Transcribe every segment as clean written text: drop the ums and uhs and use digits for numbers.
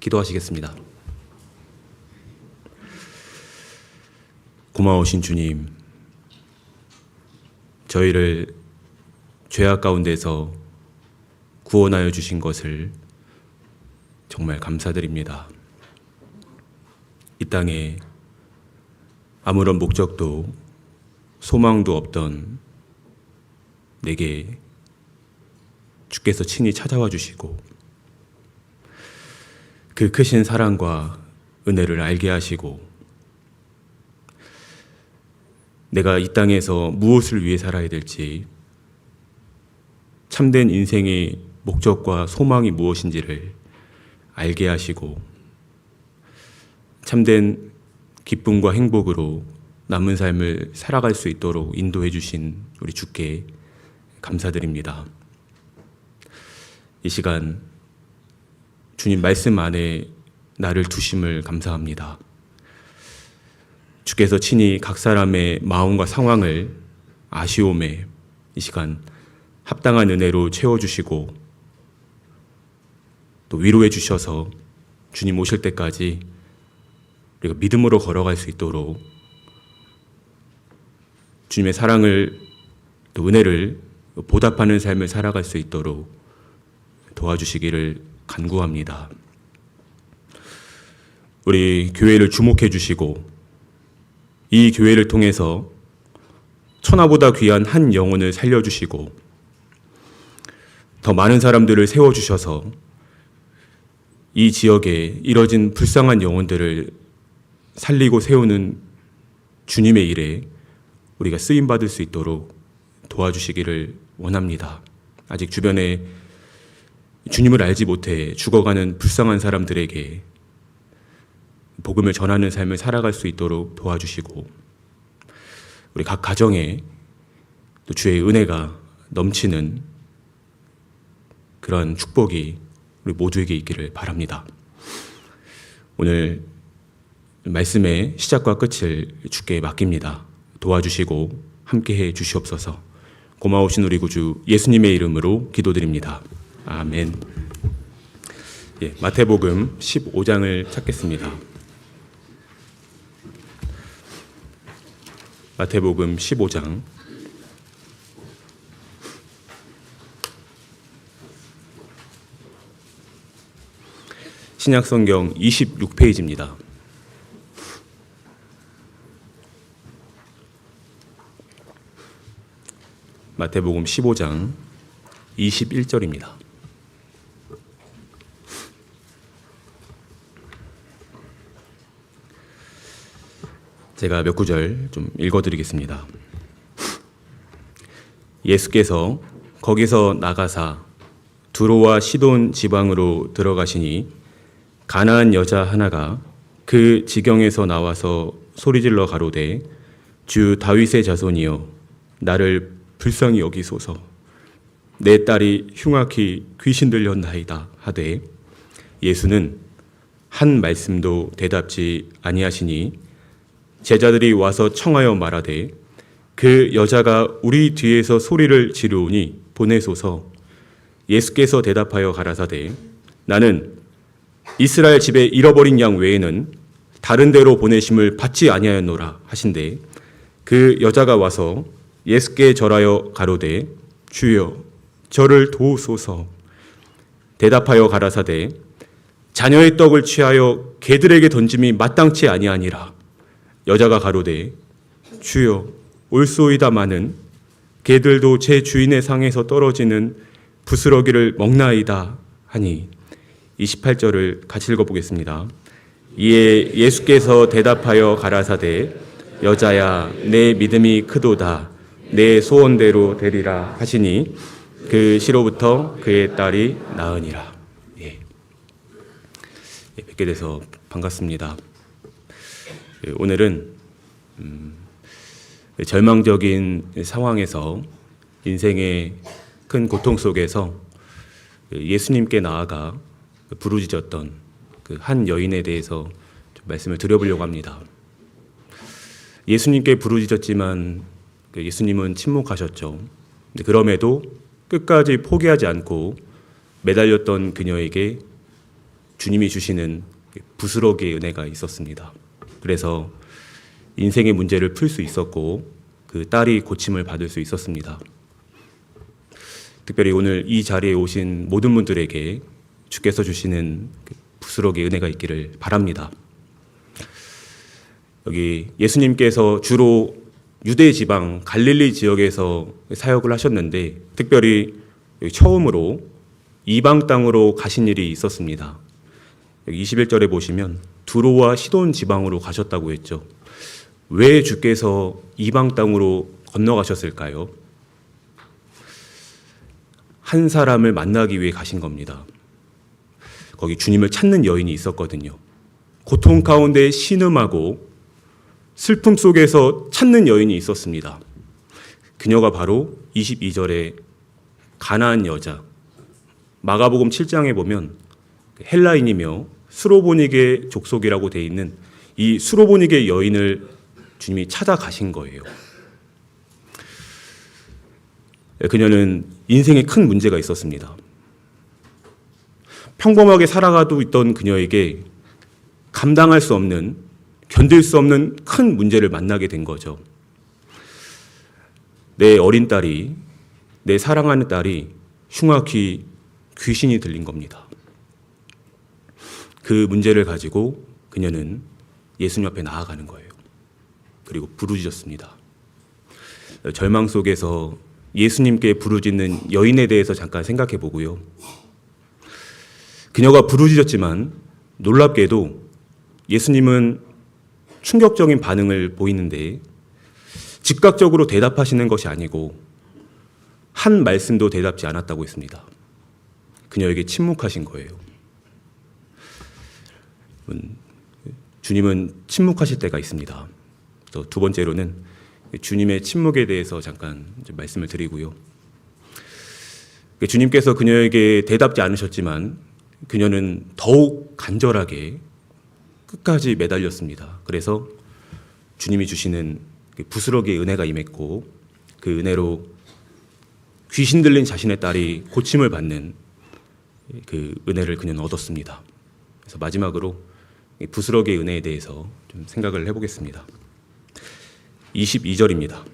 기도하시겠습니다. 고마우신 주님, 저희를 죄악 가운데서 구원하여 주신 것을 정말 감사드립니다. 이 땅에 아무런 목적도 소망도 없던 내게 주께서 친히 찾아와 주시고 그 크신 사랑과 은혜를 알게 하시고 내가 이 땅에서 무엇을 위해 살아야 될지, 참된 인생의 목적과 소망이 무엇인지를 알게 하시고 참된 기쁨과 행복으로 남은 삶을 살아갈 수 있도록 인도해 주신 우리 주께 감사드립니다. 이 시간 주님 말씀 안에 나를 두심을 감사합니다. 주께서 친히 각 사람의 마음과 상황을 아쉬움에 이 시간 합당한 은혜로 채워주시고 또 위로해 주셔서 주님 오실 때까지 우리가 믿음으로 걸어갈 수 있도록 주님의 사랑을 또 은혜를 보답하는 삶을 살아갈 수 있도록 도와주시기를 간구합니다. 우리 교회를 주목해 주시고 이 교회를 통해서 천하보다 귀한 한 영혼을 살려주시고 더 많은 사람들을 세워주셔서 이 지역에 이뤄진 불쌍한 영혼들을 살리고 세우는 주님의 일에 우리가 쓰임받을 수 있도록 도와주시기를 원합니다. 아직 주변에 주님을 알지 못해 죽어가는 불쌍한 사람들에게 복음을 전하는 삶을 살아갈 수 있도록 도와주시고 우리 각 가정에 또 주의 은혜가 넘치는 그런 축복이 우리 모두에게 있기를 바랍니다. 오늘 말씀의 시작과 끝을 주께 맡깁니다. 도와주시고 함께해 주시옵소서. 고마우신 우리 구주 예수님의 이름으로 기도드립니다. 아멘. 마태복음 15장을 찾겠습니다. 마태복음 15장 신약성경 26페이지입니다. 마태복음 15장 21절입니다. 제가 몇 구절 좀 읽어드리겠습니다. 예수께서 거기서 나가사 두로와 시돈 지방으로 들어가시니 가나안 여자 하나가 그 지경에서 나와서 소리질러 가로되 주 다윗의 자손이여 나를 불쌍히 여기소서. 내 딸이 흉악히 귀신 들렸나이다 하되 예수는 한 말씀도 대답지 아니하시니 제자들이 와서 청하여 말하되 그 여자가 우리 뒤에서 소리를 지르오니 보내소서. 예수께서 대답하여 가라사대 나는 이스라엘 집에 잃어버린 양 외에는 다른 데로 보내심을 받지 아니하였노라 하신대 그 여자가 와서 예수께 절하여 가로되 주여 저를 도우소서. 대답하여 가라사대 자녀의 떡을 취하여 개들에게 던짐이 마땅치 아니하니라. 여자가 가로되 주여 올소이다마는 개들도 제 주인의 상에서 떨어지는 부스러기를 먹나이다 하니 28절을 같이 읽어보겠습니다. 이에 예수께서 대답하여 가라사대 여자야 내 믿음이 크도다 내 소원대로 되리라 하시니 그 시로부터 그의 딸이 나으니라. 뵙게 돼서 반갑습니다. 오늘은 절망적인 상황에서 인생의 큰 고통 속에서 예수님께 나아가 부르짖었던 그 한 여인에 대해서 좀 말씀을 드려보려고 합니다. 예수님께 부르짖었지만 예수님은 침묵하셨죠. 그럼에도 끝까지 포기하지 않고 매달렸던 그녀에게 주님이 주시는 부스러기의 은혜가 있었습니다. 그래서 인생의 문제를 풀 수 있었고 그 딸이 고침을 받을 수 있었습니다. 특별히 오늘 이 자리에 오신 모든 분들에게 주께서 주시는 부스러기의 은혜가 있기를 바랍니다. 여기 예수님께서 주로 유대 지방 갈릴리 지역에서 사역을 하셨는데 특별히 처음으로 이방 땅으로 가신 일이 있었습니다. 여기 21절에 보시면 두로와 시돈 지방으로 가셨다고 했죠. 왜 주께서 이방 땅으로 건너가셨을까요? 한 사람을 만나기 위해 가신 겁니다. 거기 주님을 찾는 여인이 있었거든요. 고통 가운데 신음하고 슬픔 속에서 찾는 여인이 있었습니다. 그녀가 바로 22절에 가나안 여자, 마가복음 7장에 보면 헬라인이며 수로보니게 족속이라고 되어 있는 이 수로보니게 여인을 주님이 찾아가신 거예요. 그녀는 인생에 큰 문제가 있었습니다. 평범하게 살아가고 있던 그녀에게 감당할 수 없는, 견딜 수 없는 큰 문제를 만나게 된 거죠. 내 어린 딸이, 내 사랑하는 딸이 흉악히 귀신이 들린 겁니다. 그 문제를 가지고 그녀는 예수님 앞에 나아가는 거예요. 그리고 부르짖었습니다. 절망 속에서 예수님께 부르짖는 여인에 대해서 잠깐 생각해 보고요. 그녀가 부르짖었지만 놀랍게도 예수님은 충격적인 반응을 보이는데 즉각적으로 대답하시는 것이 아니고 한 말씀도 대답지 않았다고 했습니다. 그녀에게 침묵하신 거예요. 주님은 침묵하실 때가 있습니다. 또 두 번째로는 주님의 침묵에 대해서 잠깐 말씀을 드리고요. 주님께서 그녀에게 대답지 않으셨지만 그녀는 더욱 간절하게 끝까지 매달렸습니다. 그래서 주님이 주시는 부스러기의 은혜가 임했고 그 은혜로 귀신 들린 자신의 딸이 고침을 받는 그 은혜를 그녀는 얻었습니다. 그래서 마지막으로 부스러기의 은혜에 대해서 좀 생각을 해보겠습니다. 22절입니다.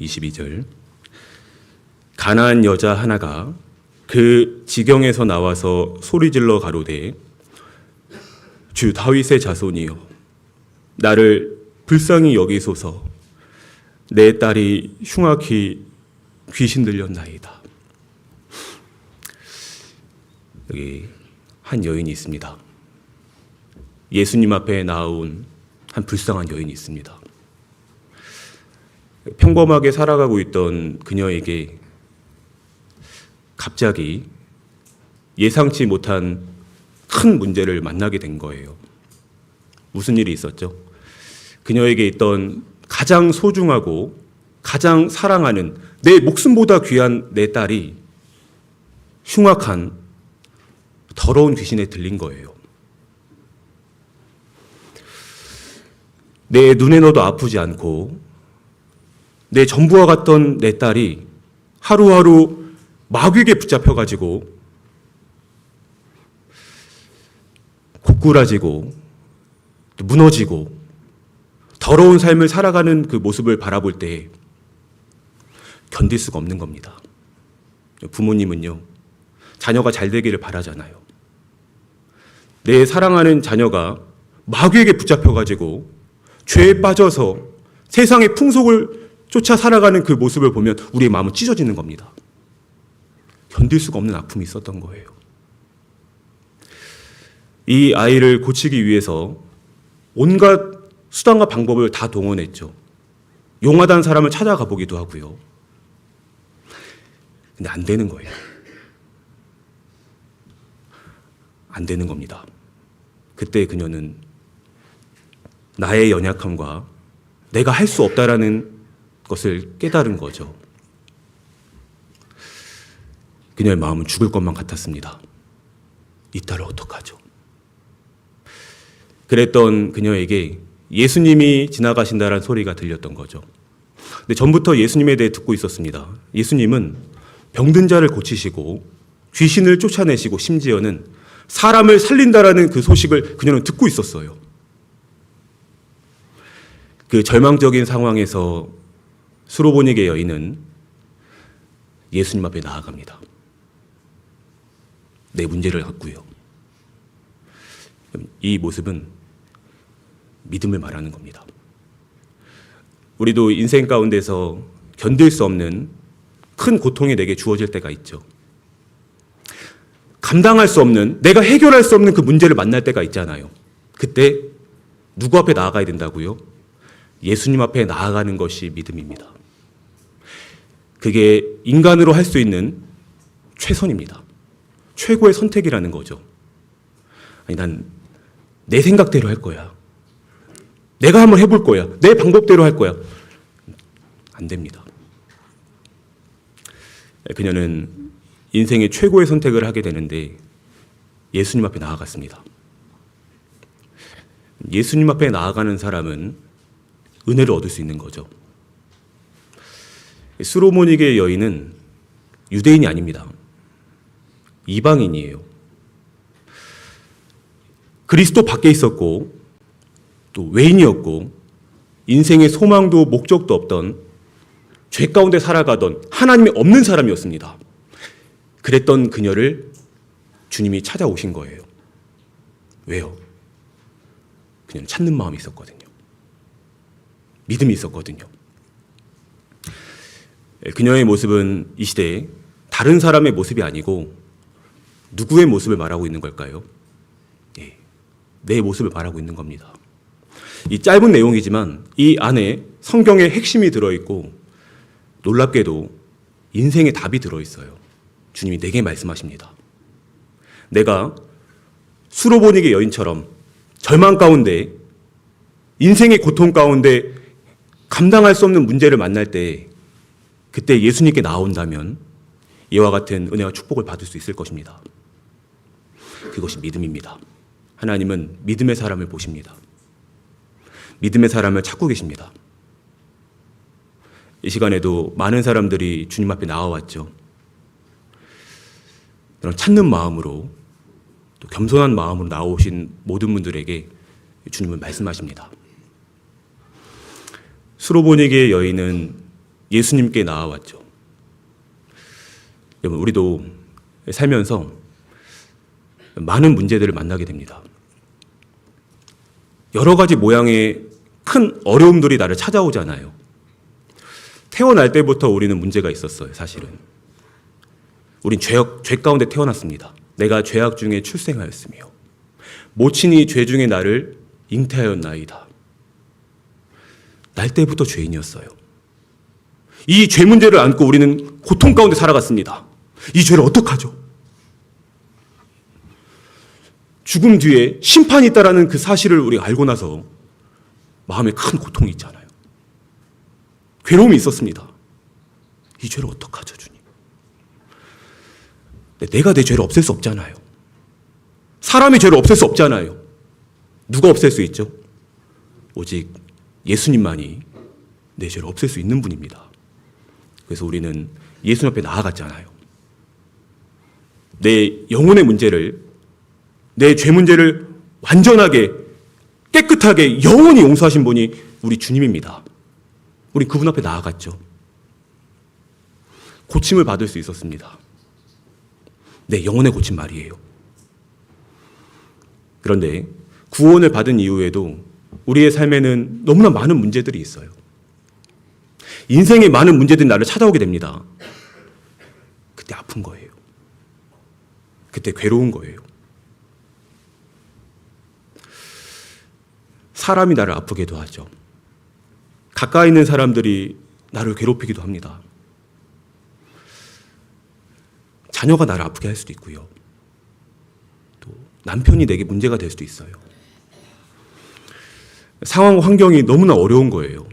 22절. 가나안 여자 하나가 그 지경에서 나와서 소리질러 가로되 주 다윗의 자손이여 나를 불쌍히 여기소서 내 딸이 흉악히 귀신 들렸나이다. 여기 한 여인이 있습니다. 예수님 앞에 나온 한 불쌍한 여인이 있습니다. 평범하게 살아가고 있던 그녀에게 갑자기 예상치 못한 큰 문제를 만나게 된 거예요. 무슨 일이 있었죠? 그녀에게 있던 가장 소중하고 가장 사랑하는 내 목숨보다 귀한 내 딸이 흉악한 더러운 귀신에 들린 거예요. 내 눈에 넣어도 아프지 않고 내 전부와 같던 내 딸이 하루하루 마귀에게 붙잡혀가지고 고꾸라지고 무너지고 더러운 삶을 살아가는 그 모습을 바라볼 때 견딜 수가 없는 겁니다. 부모님은요, 자녀가 잘 되기를 바라잖아요. 내 사랑하는 자녀가 마귀에게 붙잡혀가지고 죄에 빠져서 세상의 풍속을 쫓아 살아가는 그 모습을 보면 우리의 마음은 찢어지는 겁니다. 견딜 수가 없는 아픔이 있었던 거예요. 이 아이를 고치기 위해서 온갖 수단과 방법을 다 동원했죠. 용하다는 사람을 찾아가 보기도 하고요. 근데 안 되는 거예요. 안 되는 겁니다. 그때 그녀는 나의 연약함과 내가 할 수 없다라는 것을 깨달은 거죠. 그녀의 마음은 죽을 것만 같았습니다. 이 딸을 어떡하죠? 그랬던 그녀에게 예수님이 지나가신다라는 소리가 들렸던 거죠. 근데 전부터 예수님에 대해 듣고 있었습니다. 예수님은 병든 자를 고치시고 귀신을 쫓아내시고 심지어는 사람을 살린다라는 그 소식을 그녀는 듣고 있었어요. 그 절망적인 상황에서 수로보니게 여인은 예수님 앞에 나아갑니다. 내 문제를 갖고요. 이 모습은 믿음을 말하는 겁니다. 우리도 인생 가운데서 견딜 수 없는 큰 고통이 내게 주어질 때가 있죠. 감당할 수 없는, 내가 해결할 수 없는 그 문제를 만날 때가 있잖아요. 그때 누구 앞에 나아가야 된다고요? 예수님 앞에 나아가는 것이 믿음입니다. 그게 인간으로 할 수 있는 최선입니다. 최고의 선택이라는 거죠. 아니, 난 내 생각대로 할 거야. 내가 한번 해볼 거야. 내 방법대로 할 거야. 안 됩니다. 그녀는 인생의 최고의 선택을 하게 되는데 예수님 앞에 나아갔습니다. 예수님 앞에 나아가는 사람은 은혜를 얻을 수 있는 거죠. 수로모니게 여인은 유대인이 아닙니다. 이방인이에요. 그리스도 밖에 있었고 또 외인이었고 인생의 소망도 목적도 없던 죄 가운데 살아가던 하나님이 없는 사람이었습니다. 그랬던 그녀를 주님이 찾아오신 거예요. 왜요? 그녀는 찾는 마음이 있었거든요. 믿음이 있었거든요. 그녀의 모습은 이 시대에 다른 사람의 모습이 아니고 누구의 모습을 말하고 있는 걸까요? 내 모습을 말하고 있는 겁니다. 이 짧은 내용이지만 이 안에 성경의 핵심이 들어있고 놀랍게도 인생의 답이 들어있어요. 주님이 내게 말씀하십니다. 내가 수로보니게 여인처럼 절망 가운데 인생의 고통 가운데 감당할 수 없는 문제를 만날 때 그때 예수님께 나온다면 이와 같은 은혜와 축복을 받을 수 있을 것입니다. 그것이 믿음입니다. 하나님은 믿음의 사람을 보십니다. 믿음의 사람을 찾고 계십니다. 이 시간에도 많은 사람들이 주님 앞에 나와왔죠. 그런 찾는 마음으로 또 겸손한 마음으로 나오신 모든 분들에게 주님은 말씀하십니다. 수로보니게 여인은 예수님께 나와왔죠. 여러분, 우리도 살면서 많은 문제들을 만나게 됩니다. 여러 가지 모양의 큰 어려움들이 나를 찾아오잖아요. 태어날 때부터 우리는 문제가 있었어요, 사실은. 우린 죄 가운데 태어났습니다. 내가 죄악 중에 출생하였으며 모친이 죄 중에 나를 잉태하였나이다. 날 때부터 죄인이었어요. 이 죄 문제를 안고 우리는 고통 가운데 살아갔습니다. 이 죄를 어떡하죠? 죽음 뒤에 심판이 있다라는 그 사실을 우리가 알고 나서 마음에 큰 고통이 있잖아요. 괴로움이 있었습니다. 이 죄를 어떡하죠, 주님? 내가 내 죄를 없앨 수 없잖아요. 사람의 죄를 없앨 수 없잖아요. 누가 없앨 수 있죠? 오직 예수님만이 내 죄를 없앨 수 있는 분입니다. 그래서 우리는 예수님 앞에 나아갔잖아요. 내 영혼의 문제를, 내 죄 문제를 완전하게 깨끗하게 영원히 용서하신 분이 우리 주님입니다. 우리 그분 앞에 나아갔죠. 고침을 받을 수 있었습니다. 내 영혼의 고침 말이에요. 그런데 구원을 받은 이후에도 우리의 삶에는 너무나 많은 문제들이 있어요. 인생의 많은 문제들이 나를 찾아오게 됩니다. 그때 아픈 거예요. 그때 괴로운 거예요. 사람이 나를 아프게도 하죠. 가까이 있는 사람들이 나를 괴롭히기도 합니다. 자녀가 나를 아프게 할 수도 있고요. 또 남편이 내게 문제가 될 수도 있어요. 상황, 환경이 너무나 어려운 거예요.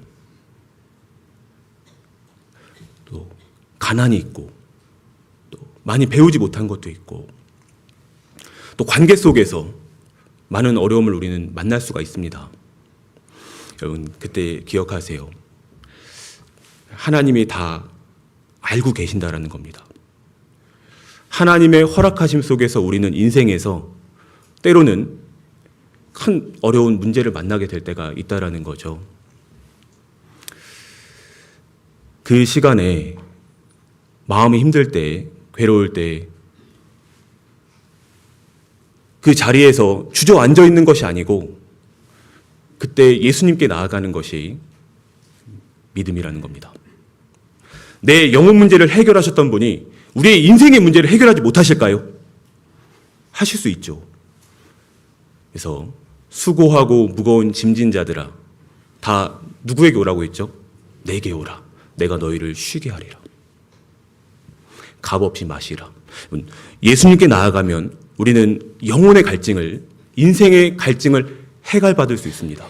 또 가난이 있고, 또 많이 배우지 못한 것도 있고, 또 관계 속에서 많은 어려움을 우리는 만날 수가 있습니다. 여러분, 그때 기억하세요. 하나님이 다 알고 계신다라는 겁니다. 하나님의 허락하심 속에서 우리는 인생에서 때로는 큰 어려운 문제를 만나게 될 때가 있다라는 거죠. 그 시간에 마음이 힘들 때, 괴로울 때, 그 자리에서 주저앉아 있는 것이 아니고 그때 예수님께 나아가는 것이 믿음이라는 겁니다. 내 영혼 문제를 해결하셨던 분이 우리의 인생의 문제를 해결하지 못하실까요? 하실 수 있죠. 그래서 수고하고 무거운 짐진 자들아, 다 누구에게 오라고 했죠? 내게 오라. 내가 너희를 쉬게 하리라. 값없이 마시라. 예수님께 나아가면 우리는 영혼의 갈증을, 인생의 갈증을 해결받을 수 있습니다.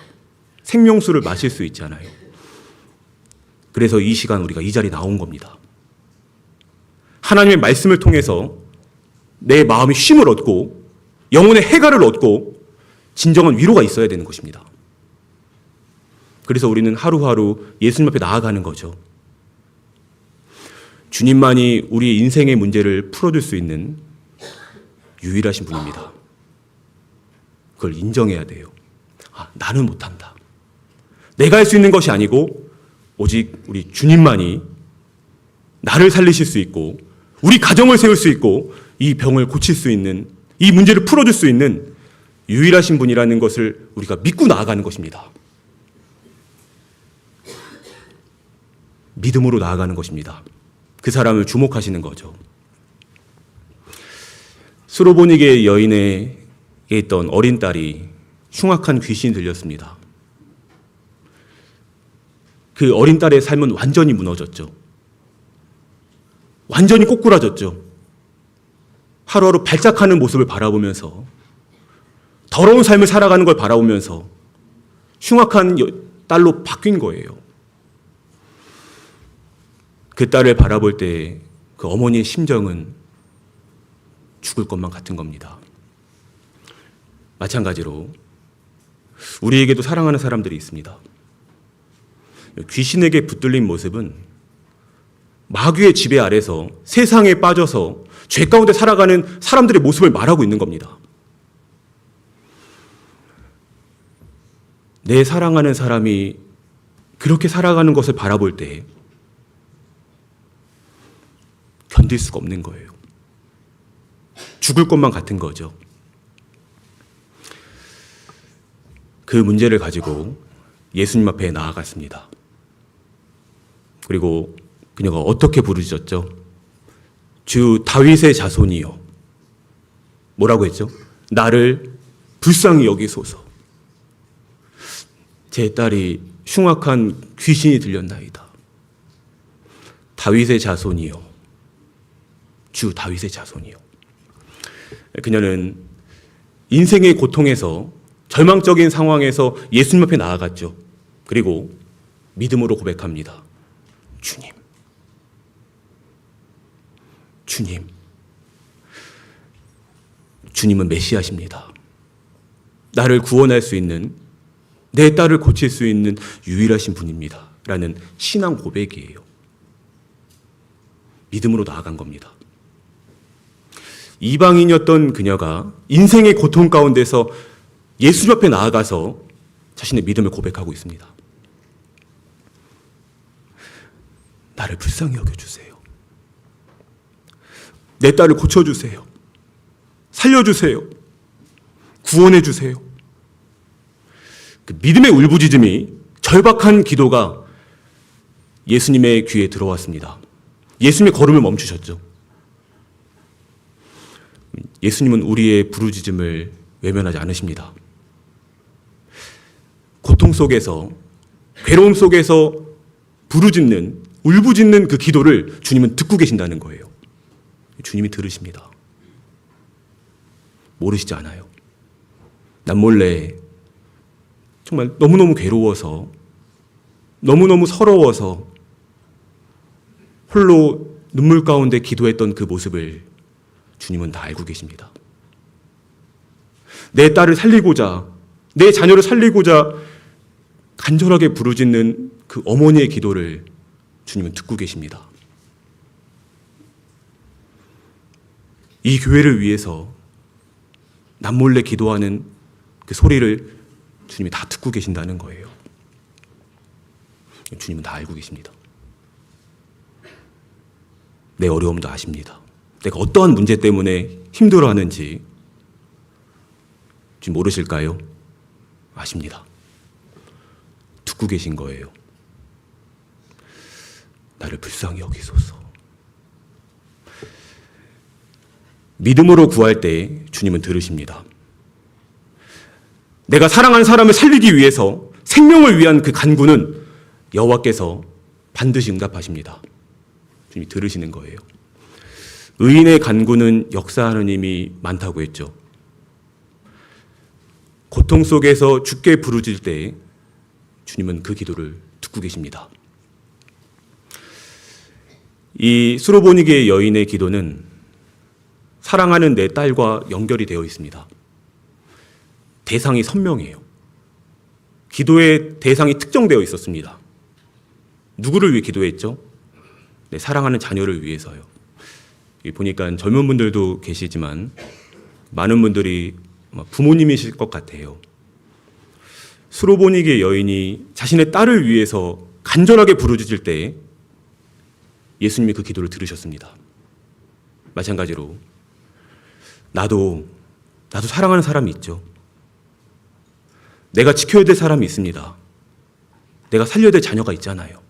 생명수를 마실 수 있잖아요. 그래서 이 시간 우리가 이 자리에 나온 겁니다. 하나님의 말씀을 통해서 내 마음이 쉼을 얻고 영혼의 해갈을 얻고 진정한 위로가 있어야 되는 것입니다. 그래서 우리는 하루하루 예수님 앞에 나아가는 거죠. 주님만이 우리의 인생의 문제를 풀어줄 수 있는 유일하신 분입니다. 그걸 인정해야 돼요. 나는 못한다. 내가 할 수 있는 것이 아니고 오직 우리 주님만이 나를 살리실 수 있고 우리 가정을 세울 수 있고 이 병을 고칠 수 있는, 이 문제를 풀어줄 수 있는 유일하신 분이라는 것을 우리가 믿고 나아가는 것입니다. 믿음으로 나아가는 것입니다. 그 사람을 주목하시는 거죠. 수로보니게 여인에게 있던 어린 딸이 흉악한 귀신이 들렸습니다. 그 어린 딸의 삶은 완전히 무너졌죠. 완전히 꼬꾸라졌죠. 하루하루 발작하는 모습을 바라보면서, 더러운 삶을 살아가는 걸 바라보면서 흉악한 딸로 바뀐 거예요. 그 딸을 바라볼 때 그 어머니의 심정은 죽을 것만 같은 겁니다. 마찬가지로 우리에게도 사랑하는 사람들이 있습니다. 귀신에게 붙들린 모습은 마귀의 지배 아래서 세상에 빠져서 죄 가운데 살아가는 사람들의 모습을 말하고 있는 겁니다. 내 사랑하는 사람이 그렇게 살아가는 것을 바라볼 때 견딜 수가 없는 거예요. 죽을 것만 같은 거죠. 그 문제를 가지고 예수님 앞에 나아갔습니다. 그리고 그녀가 어떻게 부르짖었죠? 주 다윗의 자손이요. 뭐라고 했죠? 나를 불쌍히 여기소서. 제 딸이 흉악한 귀신이 들렸나이다. 다윗의 자손이요. 주 다윗의 자손이요. 그녀는 인생의 고통에서, 절망적인 상황에서 예수님 앞에 나아갔죠. 그리고 믿음으로 고백합니다. 주님, 주님, 주님은 메시아십니다. 나를 구원할 수 있는, 내 딸을 고칠 수 있는 유일하신 분입니다. 라는 신앙 고백이에요. 믿음으로 나아간 겁니다. 이방인이었던 그녀가 인생의 고통 가운데서 예수님 앞에 나아가서 자신의 믿음을 고백하고 있습니다. 나를 불쌍히 여겨주세요. 내 딸을 고쳐주세요. 살려주세요. 구원해주세요. 그 믿음의 울부짖음이, 절박한 기도가 예수님의 귀에 들어왔습니다. 예수님의 걸음을 멈추셨죠. 예수님은 우리의 부르짖음을 외면하지 않으십니다. 고통 속에서, 괴로움 속에서 부르짖는, 울부짖는 그 기도를 주님은 듣고 계신다는 거예요. 주님이 들으십니다. 모르시지 않아요. 남몰래 정말 너무너무 괴로워서, 너무너무 서러워서 홀로 눈물 가운데 기도했던 그 모습을 주님은 다 알고 계십니다. 내 딸을 살리고자, 내 자녀를 살리고자 간절하게 부르짖는 그 어머니의 기도를 주님은 듣고 계십니다. 이 교회를 위해서 남몰래 기도하는 그 소리를 주님이 다 듣고 계신다는 거예요. 주님은 다 알고 계십니다. 내 어려움도 아십니다. 내가 어떠한 문제 때문에 힘들어하는지 지금 모르실까요? 아십니다. 듣고 계신 거예요. 나를 불쌍히 여기소서. 믿음으로 구할 때 주님은 들으십니다. 내가 사랑하는 사람을 살리기 위해서 생명을 위한 그 간구는 여호와께서 반드시 응답하십니다. 주님이 들으시는 거예요. 의인의 간구는 역사하는 힘이 많다고 했죠. 고통 속에서 주께 부르짖을 때 주님은 그 기도를 듣고 계십니다. 이 수로보니게의 여인의 기도는 사랑하는 내 딸과 연결이 되어 있습니다. 대상이 선명해요. 기도의 대상이 특정되어 있었습니다. 누구를 위해 기도했죠? 내 사랑하는 자녀를 위해서요. 보니까 젊은 분들도 계시지만 많은 분들이 부모님이실 것 같아요. 수로보니게 여인이 자신의 딸을 위해서 간절하게 부르짖을 때 예수님이 그 기도를 들으셨습니다. 마찬가지로 나도 사랑하는 사람이 있죠. 내가 지켜야 될 사람이 있습니다. 내가 살려야 될 자녀가 있잖아요.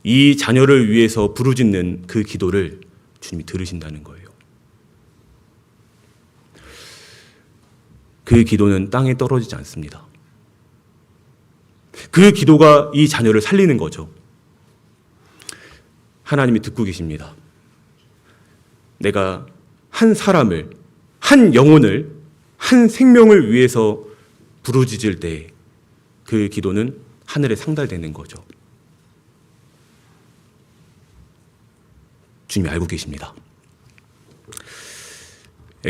이 자녀를 위해서 부르짖는 그 기도를 주님이 들으신다는 거예요. 그 기도는 땅에 떨어지지 않습니다. 그 기도가 이 자녀를 살리는 거죠. 하나님이 듣고 계십니다. 내가 한 사람을, 한 영혼을, 한 생명을 위해서 부르짖을 때 그 기도는 하늘에 상달되는 거죠. 주님이 알고 계십니다.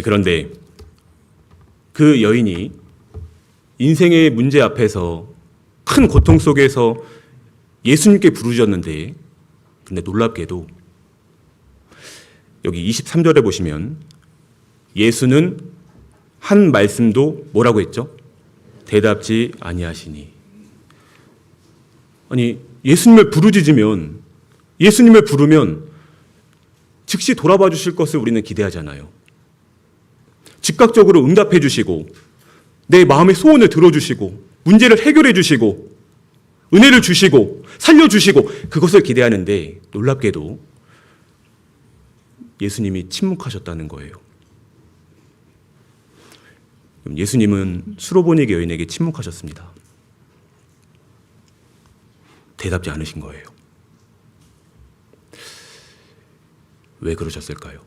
그런데 그 여인이 인생의 문제 앞에서 큰 고통 속에서 예수님께 부르짖었는데, 근데 놀랍게도 여기 23절에 보시면 예수는 한 말씀도 뭐라고 했죠? 대답지 아니하시니. 아니, 예수님을 부르짖으면, 예수님을 부르면 즉시 돌아봐 주실 것을 우리는 기대하잖아요. 즉각적으로 응답해 주시고 내 마음의 소원을 들어주시고 문제를 해결해 주시고 은혜를 주시고 살려주시고 그것을 기대하는데 놀랍게도 예수님이 침묵하셨다는 거예요. 예수님은 수로보니게 여인에게 침묵하셨습니다. 대답지 않으신 거예요. 왜 그러셨을까요?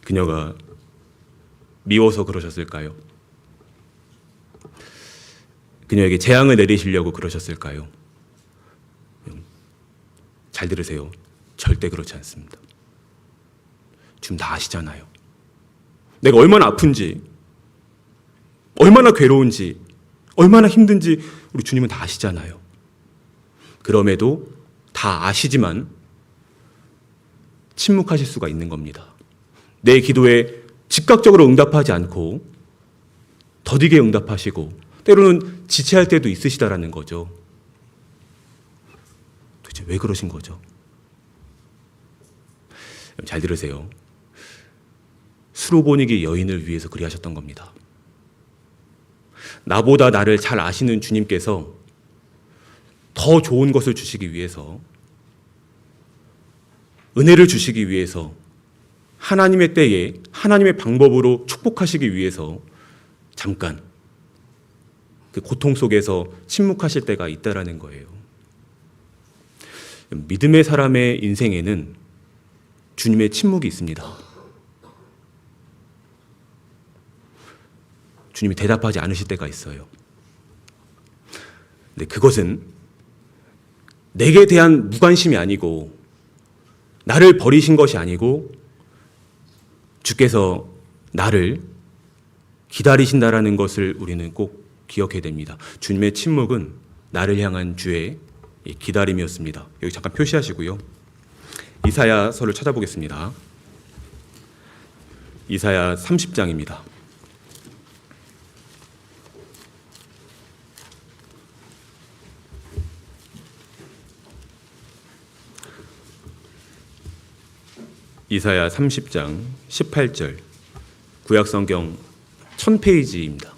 그녀가 미워서 그러셨을까요? 그녀에게 재앙을 내리시려고 그러셨을까요? 잘 들으세요. 절대 그렇지 않습니다. 지금 다 아시잖아요. 내가 얼마나 아픈지, 얼마나 괴로운지, 얼마나 힘든지 우리 주님은 다 아시잖아요. 그럼에도 다 아시지만 침묵하실 수가 있는 겁니다. 내 기도에 즉각적으로 응답하지 않고 더디게 응답하시고 때로는 지체할 때도 있으시다라는 거죠. 도대체 왜 그러신 거죠? 잘 들으세요. 수로보니게 여인을 위해서 그리 하셨던 겁니다. 나보다 나를 잘 아시는 주님께서 더 좋은 것을 주시기 위해서, 은혜를 주시기 위해서, 하나님의 때에 하나님의 방법으로 축복하시기 위해서 잠깐 그 고통 속에서 침묵하실 때가 있다라는 거예요. 믿음의 사람의 인생에는 주님의 침묵이 있습니다. 주님이 대답하지 않으실 때가 있어요. 근데 그것은 내게 대한 무관심이 아니고 나를 버리신 것이 아니고 주께서 나를 기다리신다라는 것을 우리는 꼭 기억해야 됩니다. 주님의 침묵은 나를 향한 주의 기다림이었습니다. 여기 잠깐 표시하시고요. 이사야서를 찾아보겠습니다. 이사야 30장입니다. 이사야 30장 18절, 구약성경 1000페이지입니다.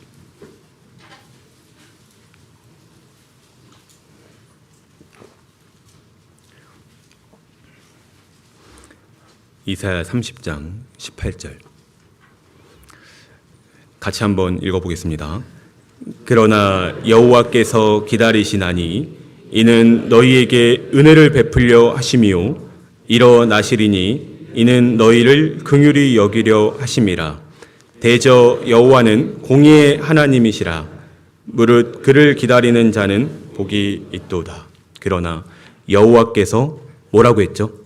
이사야 30장 18절 같이 한번 읽어보겠습니다. 그러나 여호와께서 기다리시나니 이는 너희에게 은혜를 베풀려 하심이요 일어나시리니 이는 너희를 긍휼히 여기려 하심이라. 대저 여호와는 공의의 하나님이시라. 무릇 그를 기다리는 자는 복이 있도다. 그러나 여호와께서 뭐라고 했죠?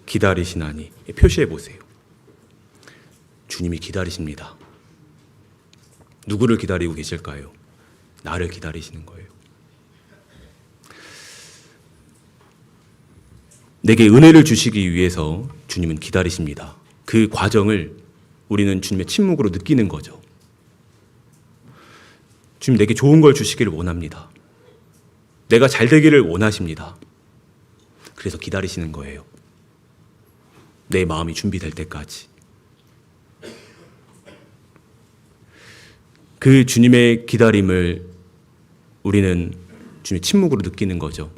기다리시나니. 표시해 보세요. 주님이 기다리십니다. 누구를 기다리고 계실까요? 나를 기다리시는 거예요. 내게 은혜를 주시기 위해서 주님은 기다리십니다. 그 과정을 우리는 주님의 침묵으로 느끼는 거죠. 주님 내게 좋은 걸 주시기를 원합니다. 내가 잘 되기를 원하십니다. 그래서 기다리시는 거예요. 내 마음이 준비될 때까지. 그 주님의 기다림을 우리는 주님의 침묵으로 느끼는 거죠.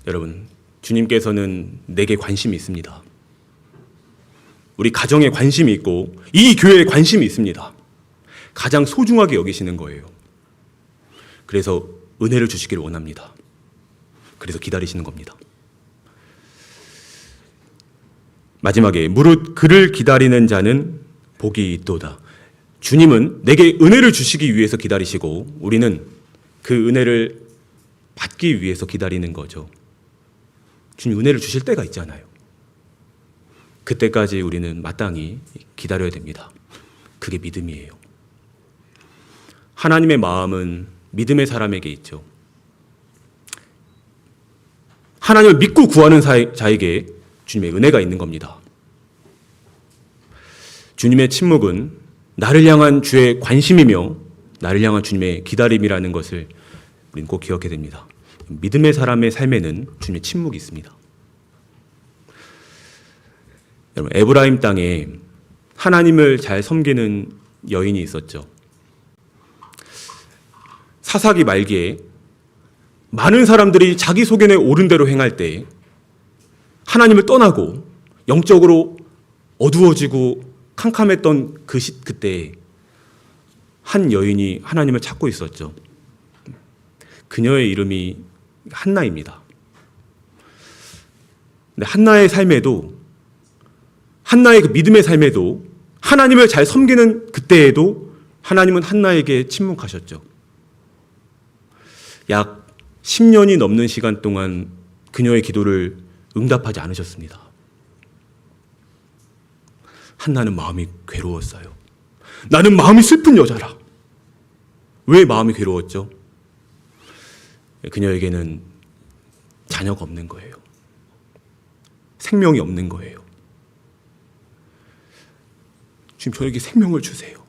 여러분, 주님께서는 내게 관심이 있습니다. 우리 가정에 관심이 있고 이 교회에 관심이 있습니다. 가장 소중하게 여기시는 거예요. 그래서 은혜를 주시기를 원합니다. 그래서 기다리시는 겁니다. 마지막에 무릇 그를 기다리는 자는 복이 있도다. 주님은 내게 은혜를 주시기 위해서 기다리시고 우리는 그 은혜를 받기 위해서 기다리는 거죠. 주님 은혜를 주실 때가 있잖아요. 그때까지 우리는 마땅히 기다려야 됩니다. 그게 믿음이에요. 하나님의 마음은 믿음의 사람에게 있죠. 하나님을 믿고 구하는 자에게 주님의 은혜가 있는 겁니다. 주님의 침묵은 나를 향한 주의 관심이며 나를 향한 주님의 기다림이라는 것을 우리는 꼭 기억해야 됩니다. 믿음의 사람의 삶에는 주님의 침묵이 있습니다. 여러분, 에브라임 땅에 하나님을 잘 섬기는 여인이 있었죠. 사사기 말기에 많은 사람들이 자기 소견에 옳은 대로 행할 때 하나님을 떠나고 영적으로 어두워지고 캄캄했던 그때 한 여인이 하나님을 찾고 있었죠. 그녀의 이름이 한나입니다. 근데 한나의 삶에도, 한나의 그 믿음의 삶에도, 하나님을 잘 섬기는 그때에도 하나님은 한나에게 침묵하셨죠. 약 10년이 넘는 시간 동안 그녀의 기도를 응답하지 않으셨습니다. 한나는 마음이 괴로웠어요. 나는 마음이 슬픈 여자라. 왜 마음이 괴로웠죠? 그녀에게는 자녀가 없는 거예요. 생명이 없는 거예요. 주님, 저에게 생명을 주세요.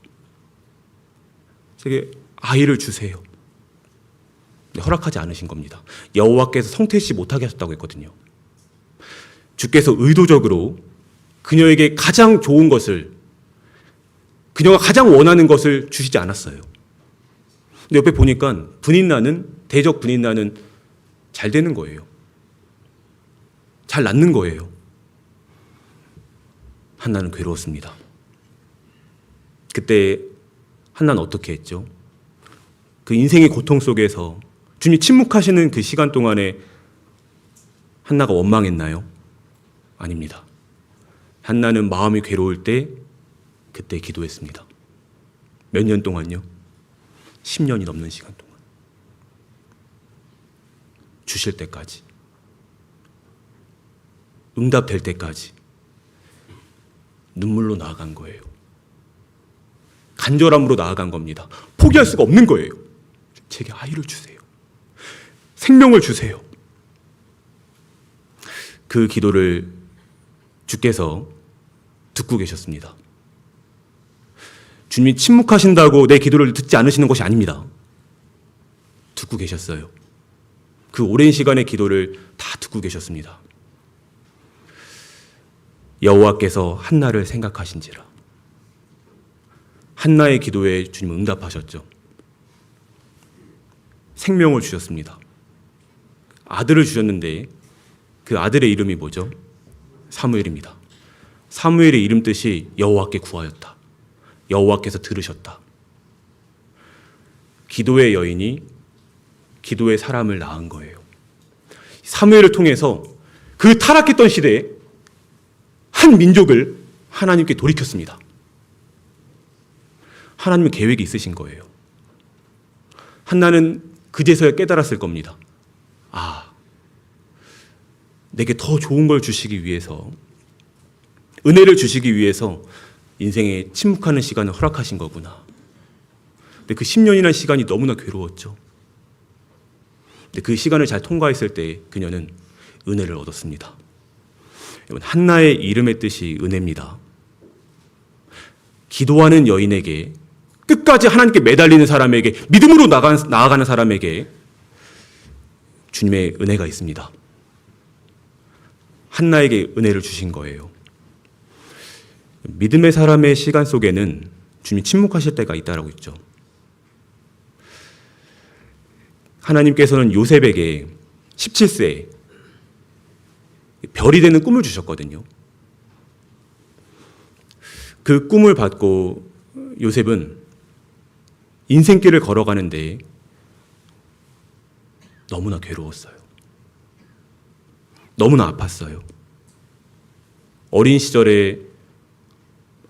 저에게 아이를 주세요. 허락하지 않으신 겁니다. 여호와께서 성태시 못하게 하셨다고 했거든요. 주께서 의도적으로 그녀에게 가장 좋은 것을, 그녀가 가장 원하는 것을 주시지 않았어요. 근데 옆에 보니까 대적 분인나는 잘 되는 거예요. 잘 낫는 거예요. 한나는 괴로웠습니다. 그때 한나는 어떻게 했죠? 그 인생의 고통 속에서 주님이 침묵하시는 그 시간 동안에 한나가 원망했나요? 아닙니다. 한나는 마음이 괴로울 때 그때 기도했습니다. 몇 년 동안요? 10년이 넘는 시간 동안. 주실 때까지. 응답될 때까지. 눈물로 나아간 거예요. 간절함으로 나아간 겁니다. 포기할 수가 없는 거예요. 제게 아이를 주세요. 생명을 주세요. 그 기도를 주께서 듣고 계셨습니다. 주님이 침묵하신다고 내 기도를 듣지 않으시는 것이 아닙니다. 듣고 계셨어요. 그 오랜 시간의 기도를 다 듣고 계셨습니다. 여호와께서 한나를 생각하신지라. 한나의 기도에 주님은 응답하셨죠. 생명을 주셨습니다. 아들을 주셨는데 그 아들의 이름이 뭐죠? 사무엘입니다. 사무엘의 이름 뜻이 여호와께 구하였다. 여호와께서 들으셨다. 기도의 여인이 기도의 사람을 낳은 거예요. 사무엘을 통해서 그 타락했던 시대에 한 민족을 하나님께 돌이켰습니다. 하나님의 계획이 있으신 거예요. 한나는 그제서야 깨달았을 겁니다. 아, 내게 더 좋은 걸 주시기 위해서, 은혜를 주시기 위해서 인생에 침묵하는 시간을 허락하신 거구나. 근데 그 10년이라는 시간이 너무나 괴로웠죠. 근데 그 시간을 잘 통과했을 때 그녀는 은혜를 얻었습니다. 여러분, 한나의 이름의 뜻이 은혜입니다. 기도하는 여인에게, 끝까지 하나님께 매달리는 사람에게, 믿음으로 나아가는 사람에게 주님의 은혜가 있습니다. 한나에게 은혜를 주신 거예요. 믿음의 사람의 시간 속에는 주님이 침묵하실 때가 있다라고 했죠. 하나님께서는 요셉에게 17세에 별이 되는 꿈을 주셨거든요. 그 꿈을 받고 요셉은 인생길을 걸어가는데 너무나 괴로웠어요. 너무나 아팠어요. 어린 시절에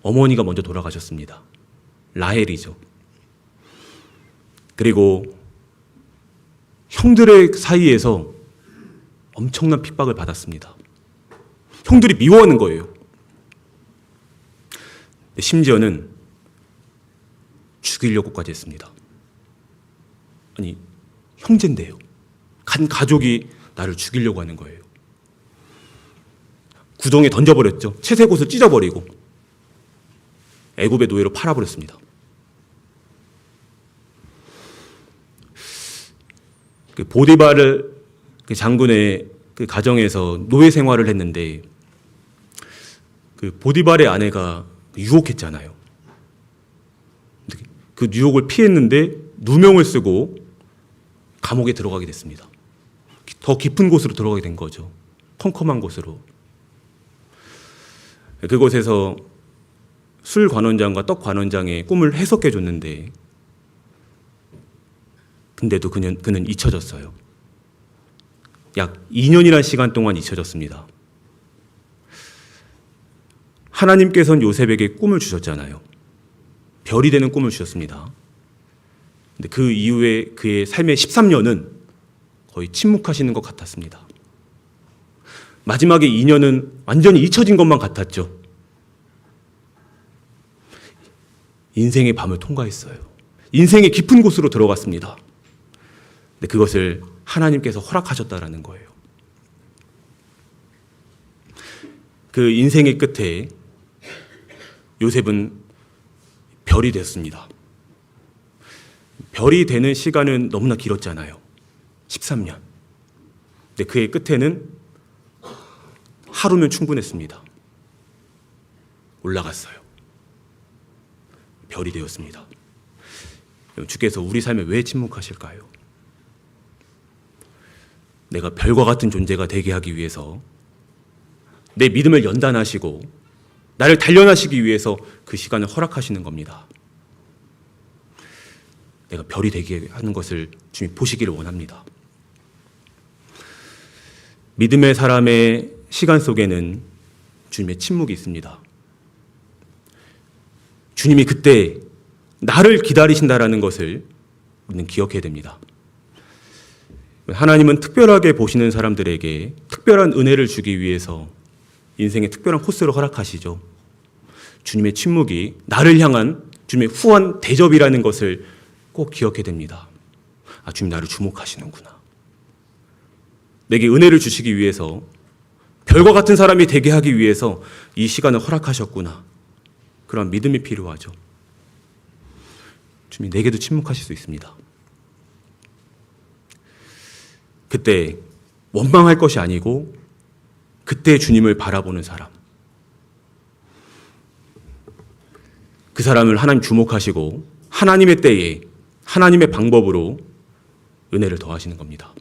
어머니가 먼저 돌아가셨습니다. 라헬이죠. 그리고 형들의 사이에서 엄청난 핍박을 받았습니다. 형들이 미워하는 거예요. 심지어는 죽이려고까지 했습니다. 아니, 형제인데요. 가족이 나를 죽이려고 하는 거예요. 구덩이에 던져버렸죠. 채색옷을 찢어버리고 애굽의 노예로 팔아버렸습니다. 그 보디바르 그 장군의 그 가정에서 노예 생활을 했는데 그 보디발의 아내가 유혹했잖아요. 그 유혹을 피했는데 누명을 쓰고 감옥에 들어가게 됐습니다. 더 깊은 곳으로 들어가게 된 거죠. 컴컴한 곳으로. 그곳에서 술 관원장과 떡 관원장의 꿈을 해석해 줬는데 근데도 그는 잊혀졌어요. 약 2년이라는 시간 동안 잊혀졌습니다. 하나님께서는 요셉에게 꿈을 주셨잖아요. 별이 되는 꿈을 주셨습니다. 근데 그 이후에 그의 삶의 13년은 거의 침묵하시는 것 같았습니다. 마지막에 2년은 완전히 잊혀진 것만 같았죠. 인생의 밤을 통과했어요. 인생의 깊은 곳으로 들어갔습니다. 근데 그것을 하나님께서 허락하셨다라는 거예요. 그 인생의 끝에 요셉은 별이 됐습니다. 별이 되는 시간은 너무나 길었잖아요. 13년. 근데 그의 끝에는 하루면 충분했습니다. 올라갔어요. 별이 되었습니다. 주께서 우리 삶에 왜 침묵하실까요? 내가 별과 같은 존재가 되게 하기 위해서, 내 믿음을 연단하시고 나를 단련하시기 위해서 그 시간을 허락하시는 겁니다. 내가 별이 되게 하는 것을 주님 보시기를 원합니다. 믿음의 사람의 시간 속에는 주님의 침묵이 있습니다. 주님이 그때 나를 기다리신다라는 것을 우리는 기억해야 됩니다. 하나님은 특별하게 보시는 사람들에게 특별한 은혜를 주기 위해서 인생의 특별한 코스를 허락하시죠. 주님의 침묵이 나를 향한 주님의 후한 대접이라는 것을 꼭 기억해야 됩니다. 아, 주님 나를 주목하시는구나. 내게 은혜를 주시기 위해서 별과 같은 사람이 되게 하기 위해서 이 시간을 허락하셨구나. 그런 믿음이 필요하죠. 주님, 내게도 침묵하실 수 있습니다. 그때 원망할 것이 아니고 그때 주님을 바라보는 사람. 그 사람을 하나님 주목하시고 하나님의 때에 하나님의 방법으로 은혜를 더하시는 겁니다.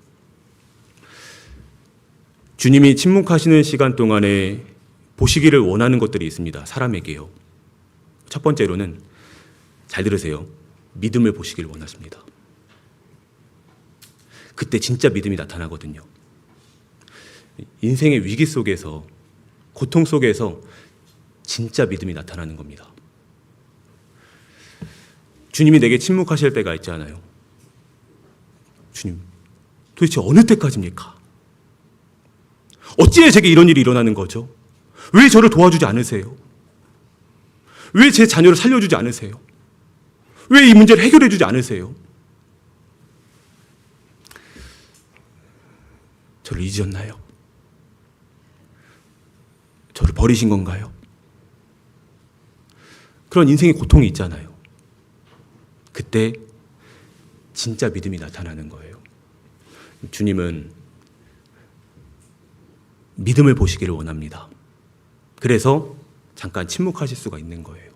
주님이 침묵하시는 시간 동안에 보시기를 원하는 것들이 있습니다. 사람에게요. 첫 번째로는, 잘 들으세요, 믿음을 보시기를 원하십니다. 그때 진짜 믿음이 나타나거든요. 인생의 위기 속에서, 고통 속에서 진짜 믿음이 나타나는 겁니다. 주님이 내게 침묵하실 때가 있잖아요. 주님, 도대체 어느 때까지입니까? 어찌해 제게 이런 일이 일어나는 거죠? 왜 저를 도와주지 않으세요? 왜 제 자녀를 살려주지 않으세요? 왜 이 문제를 해결해 주지 않으세요? 저를 잊으셨나요? 저를 버리신 건가요? 그런 인생의 고통이 있잖아요. 그때 진짜 믿음이 나타나는 거예요. 주님은 믿음을 보시기를 원합니다. 그래서 잠깐 침묵하실 수가 있는 거예요.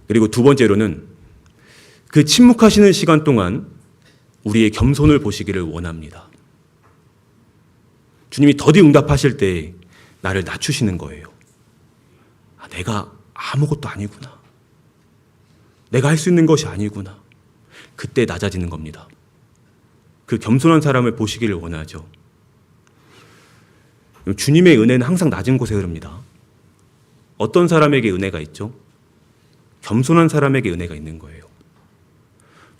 그리고 두 번째로는, 그 침묵하시는 시간 동안 우리의 겸손을 보시기를 원합니다. 주님이 더디 응답하실 때 나를 낮추시는 거예요. 내가 아무것도 아니구나. 내가 할 수 있는 것이 아니구나. 그때 낮아지는 겁니다. 그 겸손한 사람을 보시기를 원하죠. 주님의 은혜는 항상 낮은 곳에 흐릅니다. 어떤 사람에게 은혜가 있죠? 겸손한 사람에게 은혜가 있는 거예요.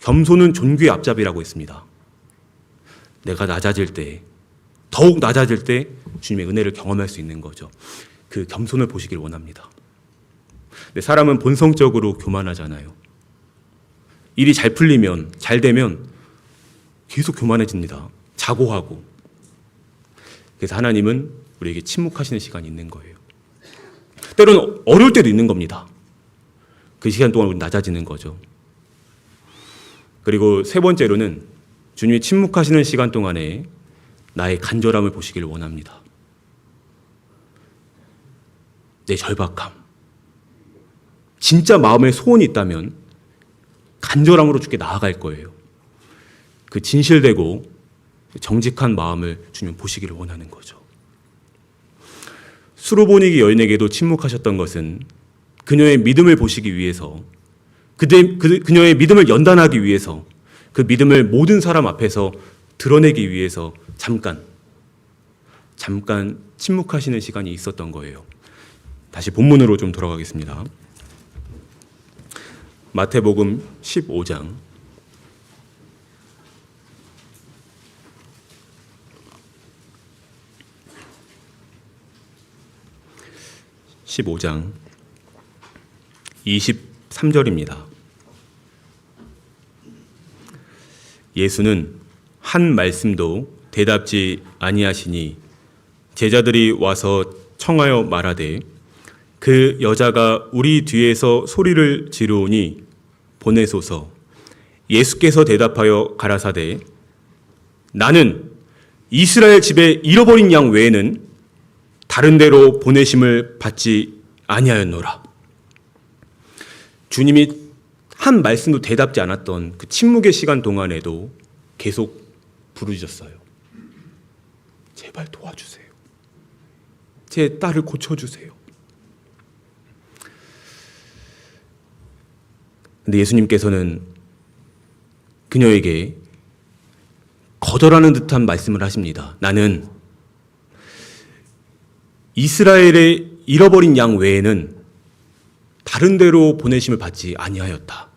겸손은 존귀의 앞잡이라고 했습니다. 내가 낮아질 때, 더욱 낮아질 때 주님의 은혜를 경험할 수 있는 거죠. 그 겸손을 보시길 원합니다. 근데 사람은 본성적으로 교만하잖아요. 일이 잘 풀리면, 잘 되면 계속 교만해집니다. 자고하고. 그래서 하나님은 우리에게 침묵하시는 시간이 있는 거예요. 때로는 어려울 때도 있는 겁니다. 그 시간 동안 우리 낮아지는 거죠. 그리고 세 번째로는, 주님이 침묵하시는 시간 동안에 나의 간절함을 보시기를 원합니다. 내 절박함. 진짜 마음에 소원이 있다면 간절함으로 주께 나아갈 거예요. 그 진실되고 정직한 마음을 주님 보시기를 원하는 거죠. 수로보니게 여인에게도 침묵하셨던 것은 그녀의 믿음을 보시기 위해서, 그녀의 믿음을 연단하기 위해서, 그 믿음을 모든 사람 앞에서 드러내기 위해서 잠깐 침묵하시는 시간이 있었던 거예요. 다시 본문으로 좀 돌아가겠습니다. 마태복음 15장 23절입니다. 예수는 한 말씀도 대답지 아니하시니 제자들이 와서 청하여 말하되, 그 여자가 우리 뒤에서 소리를 지르오니 보내소서. 예수께서 대답하여 가라사대, 나는 이스라엘 집에 잃어버린 양 외에는 다른 데로 보내심을 받지 아니하였노라. 주님이 한 말씀도 대답지 않았던 그 침묵의 시간 동안에도 계속 부르짖었어요. 제발 도와주세요. 제 딸을 고쳐주세요. 근데 예수님께서는 그녀에게 거절하는 듯한 말씀을 하십니다. 나는 이스라엘의 잃어버린 양 외에는 다른 데로 보내심을 받지 아니하였다.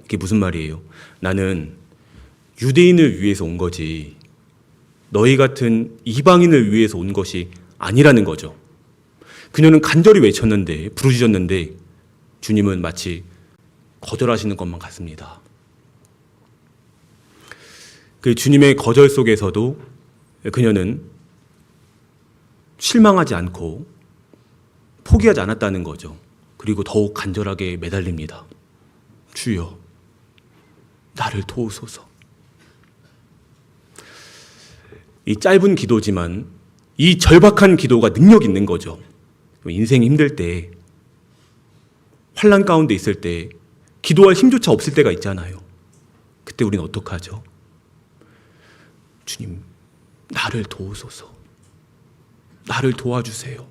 이게 무슨 말이에요? 나는 유대인을 위해서 온 거지 너희 같은 이방인을 위해서 온 것이 아니라는 거죠. 그녀는 간절히 외쳤는데, 부르짖었는데 주님은 마치 거절하시는 것만 같습니다. 그 주님의 거절 속에서도 그녀는 실망하지 않고 포기하지 않았다는 거죠. 그리고 더욱 간절하게 매달립니다. 주여, 나를 도우소서. 이 짧은 기도지만 이 절박한 기도가 능력 있는 거죠. 인생이 힘들 때, 환난 가운데 있을 때 기도할 힘조차 없을 때가 있잖아요. 그때 우리는 어떡하죠? 주님, 나를 도우소서. 나를 도와주세요.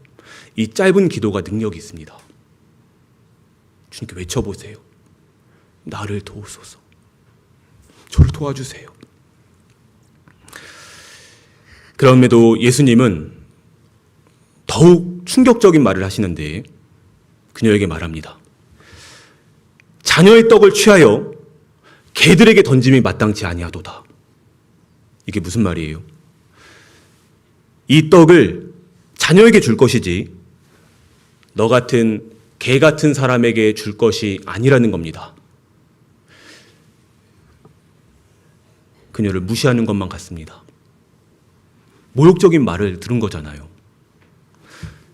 이 짧은 기도가 능력이 있습니다. 주님께 외쳐보세요. 나를 도우소서. 저를 도와주세요. 그럼에도 예수님은 더욱 충격적인 말을 하시는데 그녀에게 말합니다. 자녀의 떡을 취하여 개들에게 던짐이 마땅치 아니하도다. 이게 무슨 말이에요? 이 떡을 자녀에게 줄 것이지 너 같은 개 같은 사람에게 줄 것이 아니라는 겁니다. 그녀를 무시하는 것만 같습니다. 모욕적인 말을 들은 거잖아요.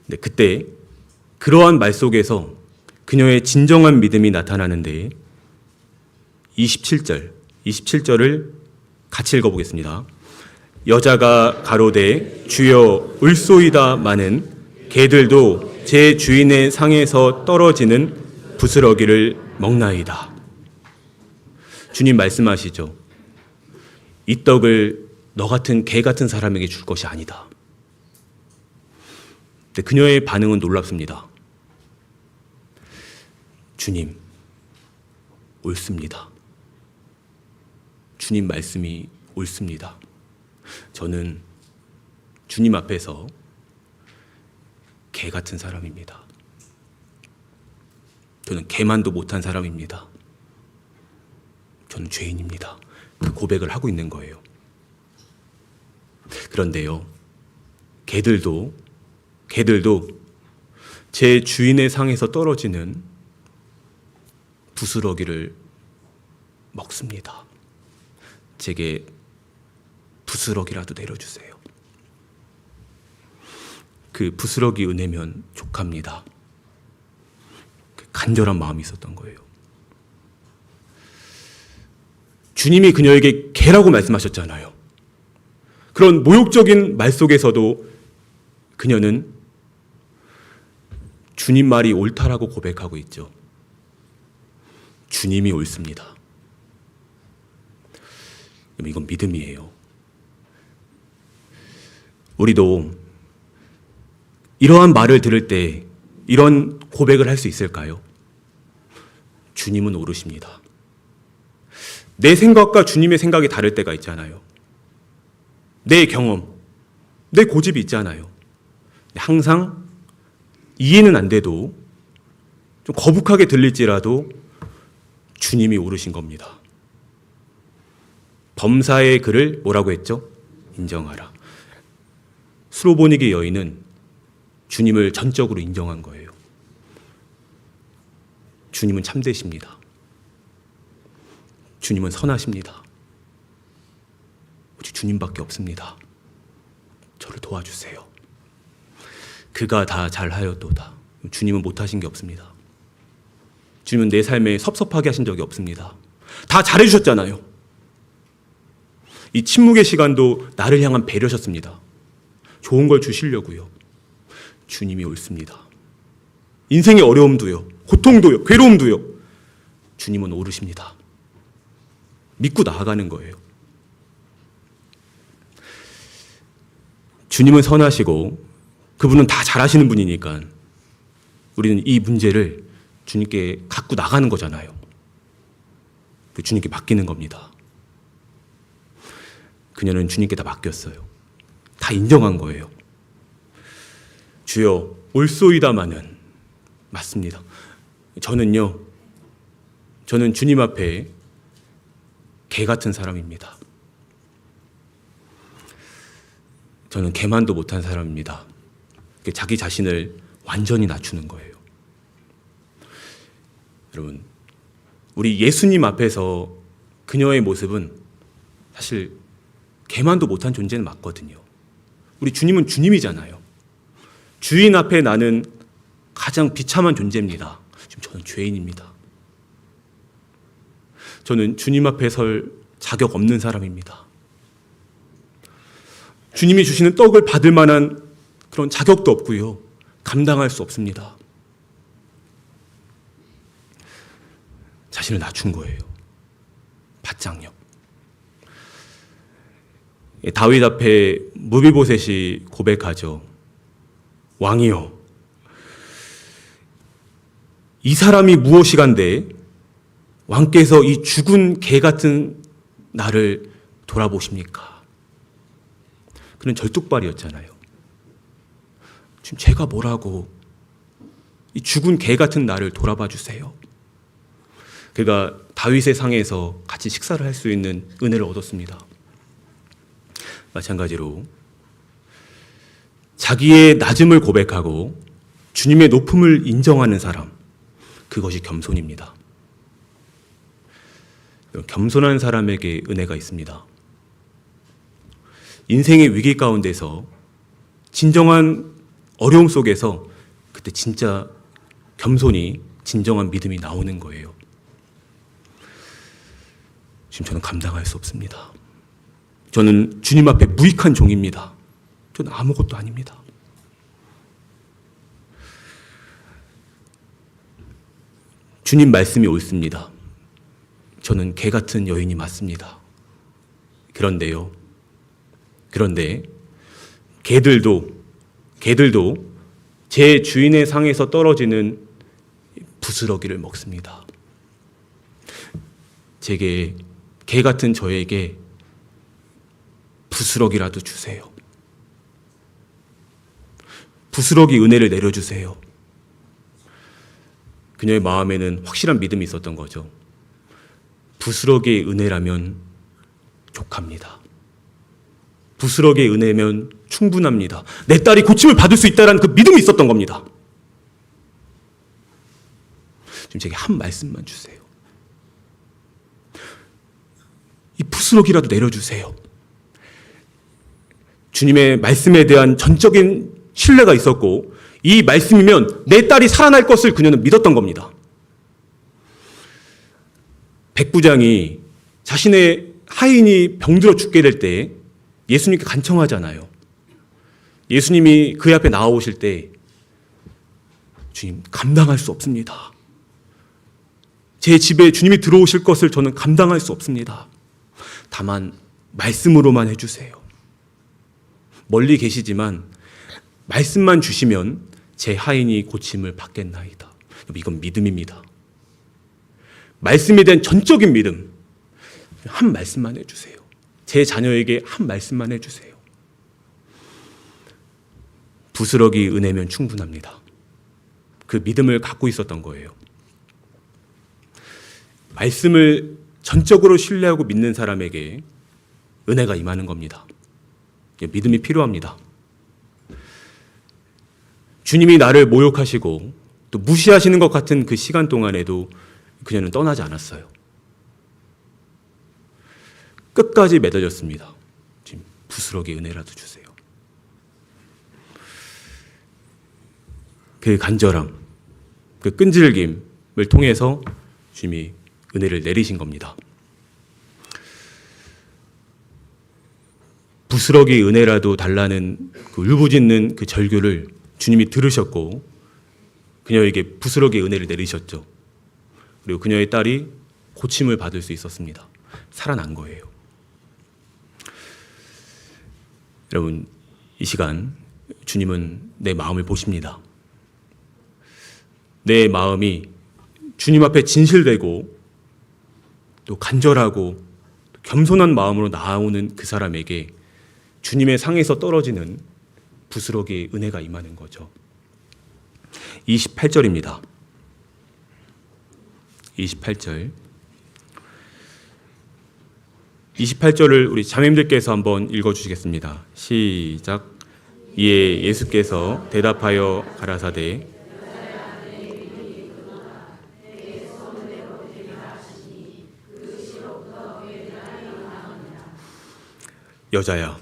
근데 그때 그러한 말 속에서 그녀의 진정한 믿음이 나타나는데 27절을 같이 읽어보겠습니다. 여자가 가로되 주여 을소이다마는 개들도 제 주인의 상에서 떨어지는 부스러기를 먹나이다. 주님 말씀하시죠. 이 떡을 너 같은 개 같은 사람에게 줄 것이 아니다. 근데 그녀의 반응은 놀랍습니다. 주님, 옳습니다. 주님 말씀이 옳습니다. 저는 주님 앞에서 개 같은 사람입니다. 저는 개만도 못한 사람입니다. 저는 죄인입니다. 그 고백을 하고 있는 거예요. 그런데요, 개들도 제 주인의 상에서 떨어지는 부스러기를 먹습니다. 제게 부스러기라도 내려주세요. 그 부스러기 은혜면 족합니다. 그 간절한 마음이 있었던 거예요. 주님이 그녀에게 개라고 말씀하셨잖아요. 그런 모욕적인 말 속에서도 그녀는 주님 말이 옳다라고 고백하고 있죠. 주님이 옳습니다. 이건 믿음이에요. 우리도 이러한 말을 들을 때 이런 고백을 할 수 있을까요? 주님은 옳으십니다. 내 생각과 주님의 생각이 다를 때가 있잖아요. 내 경험, 내 고집이 있잖아요. 항상 이해는 안 돼도 좀 거북하게 들릴지라도 주님이 옳으신 겁니다. 범사의 그를 뭐라고 했죠? 인정하라. 수로보니게 여인은 주님을 전적으로 인정한 거예요. 주님은 참되십니다. 주님은 선하십니다. 오직 주님밖에 없습니다. 저를 도와주세요. 그가 다 잘하였도다. 주님은 못하신 게 없습니다. 주님은 내 삶에 섭섭하게 하신 적이 없습니다. 다 잘해주셨잖아요. 이 침묵의 시간도 나를 향한 배려셨습니다. 좋은 걸 주시려고요. 주님이 옳습니다. 인생의 어려움도요, 고통도요, 괴로움도요, 주님은 옳으십니다. 믿고 나아가는 거예요. 주님은 선하시고 그분은 다 잘하시는 분이니까 우리는 이 문제를 주님께 갖고 나가는 거잖아요. 주님께 맡기는 겁니다. 그녀는 주님께 다 맡겼어요. 다 인정한 거예요. 주여 옳소이다마는 맞습니다. 저는 주님 앞에 개 같은 사람입니다. 저는 개만도 못한 사람입니다. 자기 자신을 완전히 낮추는 거예요. 여러분, 우리 예수님 앞에서 그녀의 모습은 사실 개만도 못한 존재는 맞거든요. 우리 주님은 주님이잖아요. 주인 앞에 나는 가장 비참한 존재입니다. 지금 저는 죄인입니다. 저는 주님 앞에 설 자격 없는 사람입니다. 주님이 주시는 떡을 받을 만한 그런 자격도 없고요. 감당할 수 없습니다. 자신을 낮춘 거예요. 바짝력. 다윗 앞에 무비보셋이 고백하죠. 왕이여, 이 사람이 무엇이간데 왕께서 이 죽은 개 같은 나를 돌아보십니까? 그는 절뚝발이었잖아요. 지금 제가 뭐라고 이 죽은 개 같은 나를 돌아봐 주세요. 그가 다윗의 상에서 같이 식사를 할 수 있는 은혜를 얻었습니다. 마찬가지로 자기의 낮음을 고백하고 주님의 높음을 인정하는 사람, 그것이 겸손입니다. 겸손한 사람에게 은혜가 있습니다. 인생의 위기 가운데서 진정한 어려움 속에서 그때 진짜 겸손이 진정한 믿음이 나오는 거예요. 지금 저는 감당할 수 없습니다. 저는 주님 앞에 무익한 종입니다. 저는 아무것도 아닙니다. 주님 말씀이 옳습니다. 저는 개 같은 여인이 맞습니다. 그런데 개들도 제 주인의 상에서 떨어지는 부스러기를 먹습니다. 제게 개 같은 저에게 부스러기라도 주세요. 부스러기 은혜를 내려주세요. 그녀의 마음에는 확실한 믿음이 있었던 거죠. 부스러기의 은혜라면 족합니다. 부스러기의 은혜면 충분합니다. 내 딸이 고침을 받을 수 있다는 그 믿음이 있었던 겁니다. 지금 제게 한 말씀만 주세요. 이 부스러기라도 내려주세요. 주님의 말씀에 대한 전적인 신뢰가 있었고 이 말씀이면 내 딸이 살아날 것을 그녀는 믿었던 겁니다. 백부장이 자신의 하인이 병들어 죽게 될 때 예수님께 간청하잖아요. 예수님이 그의 앞에 나오실 때 주님, 감당할 수 없습니다. 제 집에 주님이 들어오실 것을 저는 감당할 수 없습니다. 다만 말씀으로만 해주세요. 멀리 계시지만 말씀만 주시면 제 하인이 고침을 받겠나이다. 이건 믿음입니다. 말씀에 대한 전적인 믿음. 한 말씀만 해주세요. 제 자녀에게 한 말씀만 해주세요. 부스러기 은혜면 충분합니다. 그 믿음을 갖고 있었던 거예요. 말씀을 전적으로 신뢰하고 믿는 사람에게 은혜가 임하는 겁니다. 믿음이 필요합니다. 주님이 나를 모욕하시고 또 무시하시는 것 같은 그 시간 동안에도 그녀는 떠나지 않았어요. 끝까지 매달렸습니다. 지금 부스러기 은혜라도 주세요. 그 간절함, 그 끈질김을 통해서 주님이 은혜를 내리신 겁니다. 부스러기 은혜라도 달라는 그 울부짖는 그 절규를 주님이 들으셨고 그녀에게 부스러기 은혜를 내리셨죠. 그리고 그녀의 딸이 고침을 받을 수 있었습니다. 살아난 거예요. 여러분, 이 시간 주님은 내 마음을 보십니다. 내 마음이 주님 앞에 진실되고 또 간절하고 겸손한 마음으로 나오는 그 사람에게 주님의 상에서 떨어지는 부스러기의 은혜가 임하는 거죠. 28절입니다. 28절을 우리 자매님들께서 한번 읽어주시겠습니다. 시작. 이에 예수께서 대답하여 가라사대 여자야,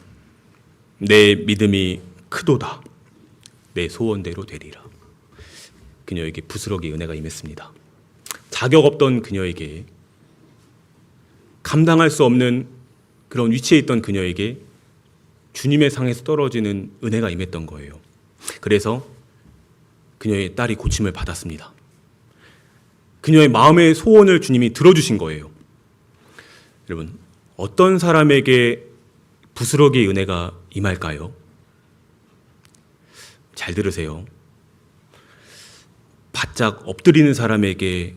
내 믿음이 크도다. 내 소원대로 되리라. 그녀에게 부스러기 은혜가 임했습니다. 자격 없던 그녀에게, 감당할 수 없는 그런 위치에 있던 그녀에게 주님의 상에서 떨어지는 은혜가 임했던 거예요. 그래서 그녀의 딸이 고침을 받았습니다. 그녀의 마음의 소원을 주님이 들어주신 거예요. 여러분, 어떤 사람에게 부스러기의 은혜가 임할까요? 잘 들으세요. 바짝 엎드리는 사람에게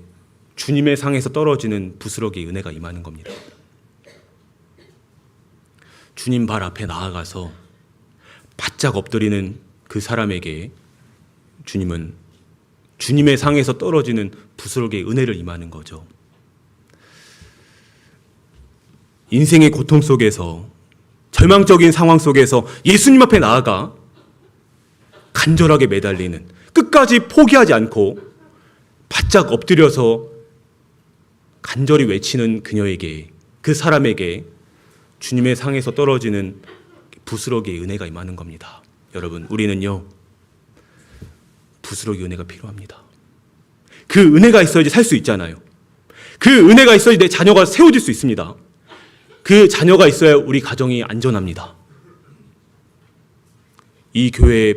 주님의 상에서 떨어지는 부스러기의 은혜가 임하는 겁니다. 주님 발 앞에 나아가서 바짝 엎드리는 그 사람에게 주님은 주님의 상에서 떨어지는 부스러기의 은혜를 임하는 거죠. 인생의 고통 속에서, 절망적인 상황 속에서 예수님 앞에 나아가 간절하게 매달리는, 끝까지 포기하지 않고 바짝 엎드려서 간절히 외치는 그녀에게, 그 사람에게 주님의 상에서 떨어지는 부스러기의 은혜가 임하는 겁니다. 여러분, 우리는요, 부스러기 은혜가 필요합니다. 그 은혜가 있어야지 살 수 있잖아요. 그 은혜가 있어야지 내 자녀가 세워질 수 있습니다. 그 자녀가 있어야 우리 가정이 안전합니다. 이 교회에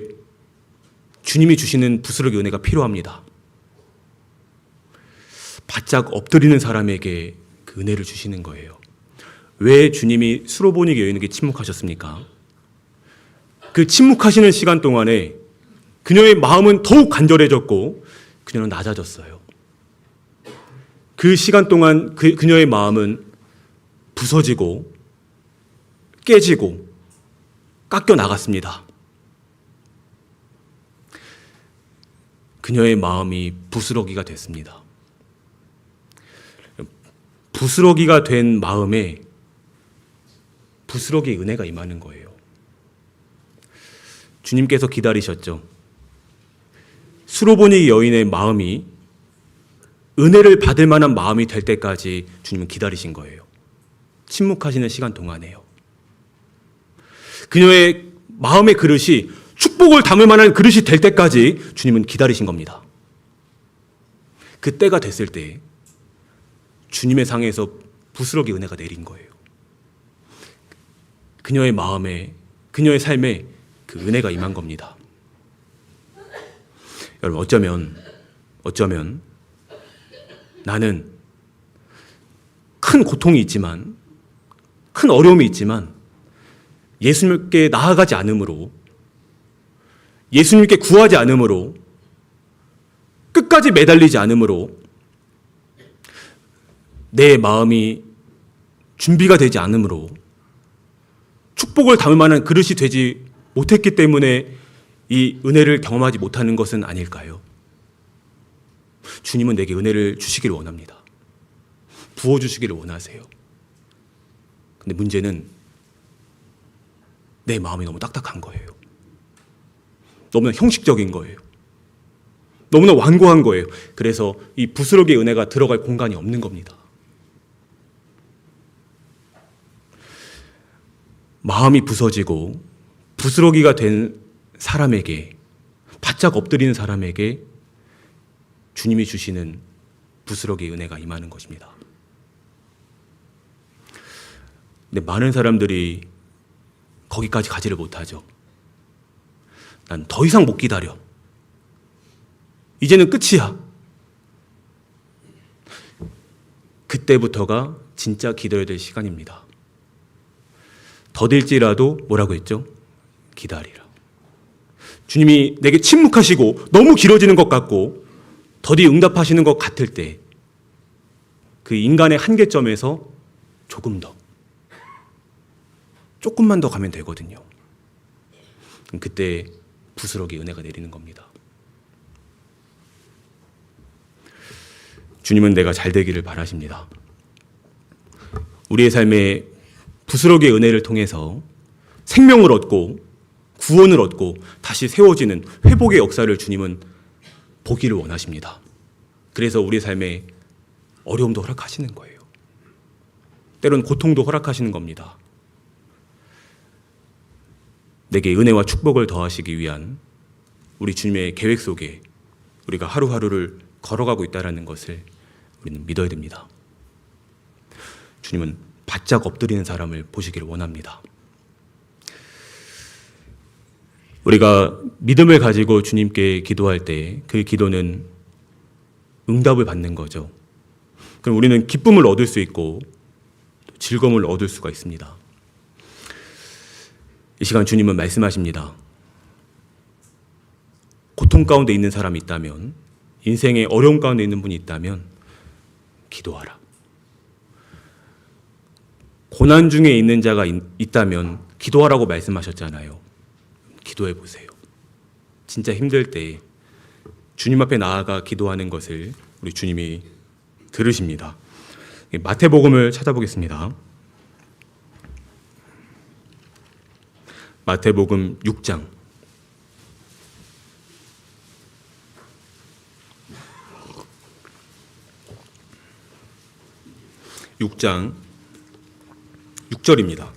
주님이 주시는 부스러기 은혜가 필요합니다. 바짝 엎드리는 사람에게 그 은혜를 주시는 거예요. 왜 주님이 수로보니 여인에게 침묵하셨습니까? 그 침묵하시는 시간 동안에 그녀의 마음은 더욱 간절해졌고 그녀는 낮아졌어요. 그 시간 동안 그녀의 마음은 부서지고 깨지고 깎여 나갔습니다. 그녀의 마음이 부스러기가 됐습니다. 부스러기가 된 마음에 부스러기의 은혜가 임하는 거예요. 주님께서 기다리셨죠. 수로보니 여인의 마음이 은혜를 받을 만한 마음이 될 때까지 주님은 기다리신 거예요. 침묵하시는 시간 동안에요. 그녀의 마음의 그릇이 축복을 담을 만한 그릇이 될 때까지 주님은 기다리신 겁니다. 그 때가 됐을 때 주님의 상에서 부스러기 은혜가 내린 거예요. 그녀의 마음에, 그녀의 삶에 그 은혜가 임한 겁니다. 여러분, 어쩌면 나는 큰 고통이 있지만, 큰 어려움이 있지만 예수님께 나아가지 않음으로, 예수님께 구하지 않음으로, 끝까지 매달리지 않음으로 내 마음이 준비가 되지 않음으로 축복을 담을 만한 그릇이 되지 못했기 때문에 이 은혜를 경험하지 못하는 것은 아닐까요? 주님은 내게 은혜를 주시기를 원합니다. 부어주시기를 원하세요. 근데 문제는 내 마음이 너무 딱딱한 거예요. 너무나 형식적인 거예요. 너무나 완고한 거예요. 그래서 이 부스러기의 은혜가 들어갈 공간이 없는 겁니다. 마음이 부서지고 부스러기가 된 사람에게, 바짝 엎드리는 사람에게 주님이 주시는 부스러기의 은혜가 임하는 것입니다. 근데 많은 사람들이 거기까지 가지를 못하죠. 난 더 이상 못 기다려. 이제는 끝이야. 그때부터가 진짜 기다려야 될 시간입니다. 더딜지라도 뭐라고 했죠? 기다리라. 주님이 내게 침묵하시고 너무 길어지는 것 같고 더디 응답하시는 것 같을 때 그 인간의 한계점에서 조금 더, 조금만 더 가면 되거든요. 그때 부스러기 은혜가 내리는 겁니다. 주님은 내가 잘 되기를 바라십니다. 우리의 삶에 부스러기의 은혜를 통해서 생명을 얻고 구원을 얻고 다시 세워지는 회복의 역사를 주님은 보기를 원하십니다. 그래서 우리 삶에 어려움도 허락하시는 거예요. 때론 고통도 허락하시는 겁니다. 내게 은혜와 축복을 더하시기 위한 우리 주님의 계획 속에 우리가 하루하루를 걸어가고 있다는 것을 우리는 믿어야 됩니다. 주님은 바짝 엎드리는 사람을 보시기를 원합니다. 우리가 믿음을 가지고 주님께 기도할 때 그 기도는 응답을 받는 거죠. 그럼 우리는 기쁨을 얻을 수 있고 즐거움을 얻을 수가 있습니다. 이 시간 주님은 말씀하십니다. 고통 가운데 있는 사람이 있다면, 인생의 어려움 가운데 있는 분이 있다면 기도하라. 고난 중에 있는 자가 있다면 기도하라고 말씀하셨잖아요. 기도해 보세요. 진짜 힘들 때 주님 앞에 나아가 기도하는 것을 우리 주님이 들으십니다. 마태복음을 찾아보겠습니다. 마태복음 6장 6절입니다.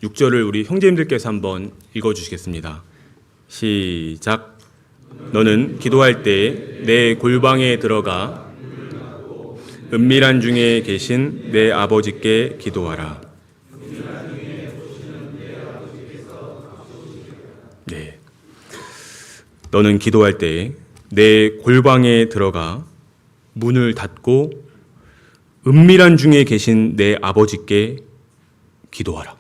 6절을 우리 형제님들께서 한번 읽어주시겠습니다. 시작. 너는 기도할 때 내 골방에 들어가 은밀한 중에 계신 내 아버지께 기도하라. 네. 너는 기도할 때 내 골방에 들어가 문을 닫고 은밀한 중에 계신 내 아버지께 기도하라.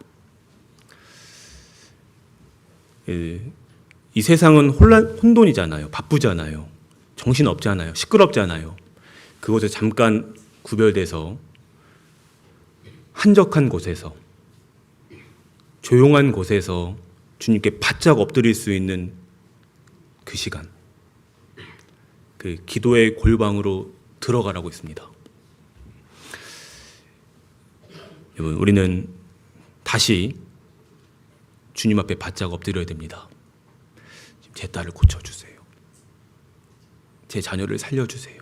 이 세상은 혼돈이잖아요. 바쁘잖아요. 정신없잖아요. 시끄럽잖아요. 그곳에 잠깐 구별돼서 한적한 곳에서 조용한 곳에서 주님께 바짝 엎드릴 수 있는 그 시간, 그 기도의 골방으로 들어가라고 했습니다. 여러분, 우리는 다시 주님 앞에 바짝 엎드려야 됩니다. 제 딸을 고쳐주세요. 제 자녀를 살려주세요.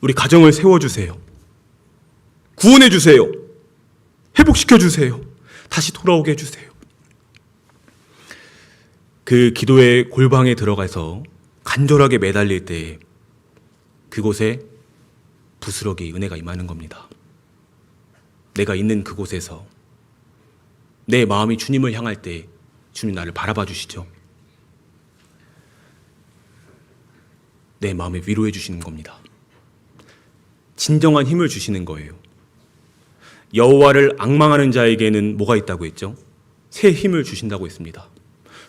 우리 가정을 세워주세요. 구원해주세요. 회복시켜주세요. 다시 돌아오게 해주세요. 그 기도의 골방에 들어가서 간절하게 매달릴 때 그곳에 부스러기 은혜가 임하는 겁니다. 내가 있는 그곳에서 내 마음이 주님을 향할 때 주님 나를 바라봐 주시죠. 내 마음에 위로해 주시는 겁니다. 진정한 힘을 주시는 거예요. 여호와를 앙망하는 자에게는 뭐가 있다고 했죠? 새 힘을 주신다고 했습니다.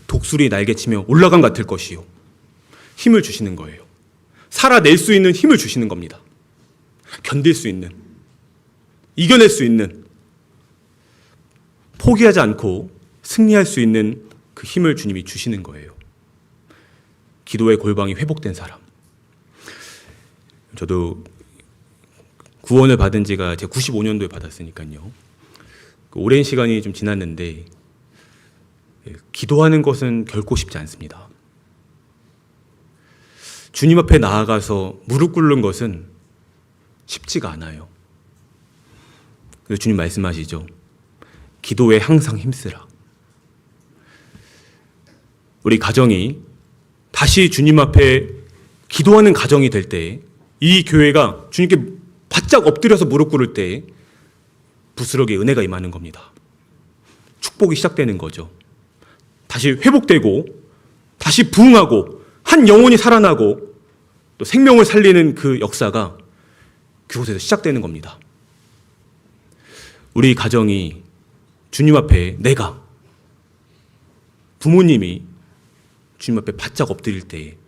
독수리 날개치며 올라감 같을 것이요. 힘을 주시는 거예요. 살아낼 수 있는 힘을 주시는 겁니다. 견딜 수 있는, 이겨낼 수 있는, 포기하지 않고 승리할 수 있는 그 힘을 주님이 주시는 거예요. 기도의 골방이 회복된 사람. 저도 구원을 받은 지가 제가 95년도에 받았으니까요. 오랜 시간이 좀 지났는데 기도하는 것은 결코 쉽지 않습니다. 주님 앞에 나아가서 무릎 꿇는 것은 쉽지가 않아요. 그래서 주님 말씀하시죠. 기도에 항상 힘쓰라. 우리 가정이 다시 주님 앞에 기도하는 가정이 될 때 이 교회가 주님께 바짝 엎드려서 무릎 꿇을 때 부스러기에 은혜가 임하는 겁니다. 축복이 시작되는 거죠. 다시 회복되고 다시 부흥하고 한 영혼이 살아나고 또 생명을 살리는 그 역사가 그곳에서 시작되는 겁니다. 우리 가정이 주님 앞에 내가 부모님이 주님 앞에 바짝 엎드릴 때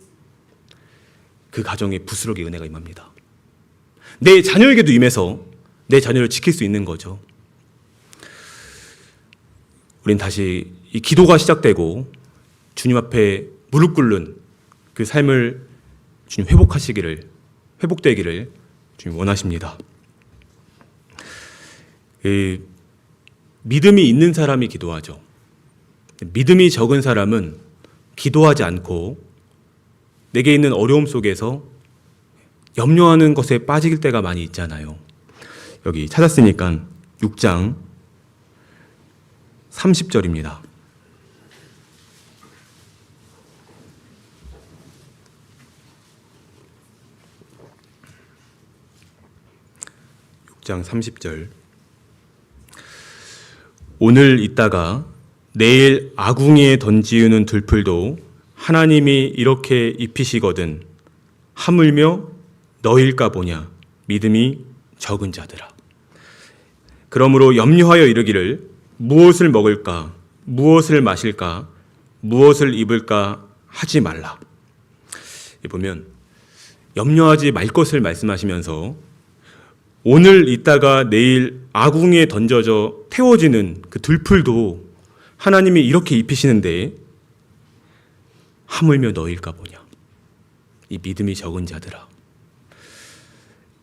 그 가정에 부스러기 은혜가 임합니다. 내 자녀에게도 임해서 내 자녀를 지킬 수 있는 거죠. 우린 다시 이 기도가 시작되고 주님 앞에 무릎 꿇는 그 삶을 주님 회복되기를 주님 원하십니다. 믿음이 있는 사람이 기도하죠. 믿음이 적은 사람은 기도하지 않고 내게 있는 어려움 속에서 염려하는 것에 빠질 때가 많이 있잖아요. 여기 찾았으니까 6장 30절입니다. 장 30절. 오늘 있다가 내일 아궁이에 던지우는 들풀도 하나님이 이렇게 입히시거든 하물며 너일까 보냐 믿음이 적은 자들아. 그러므로 염려하여 이르기를 무엇을 먹을까 무엇을 마실까 무엇을 입을까 하지 말라. 보면 염려하지 말 것을 말씀하시면서 오늘 있다가 내일 아궁이에 던져져 태워지는 그 들풀도 하나님이 이렇게 입히시는데 하물며 너일까 보냐. 이 믿음이 적은 자들아.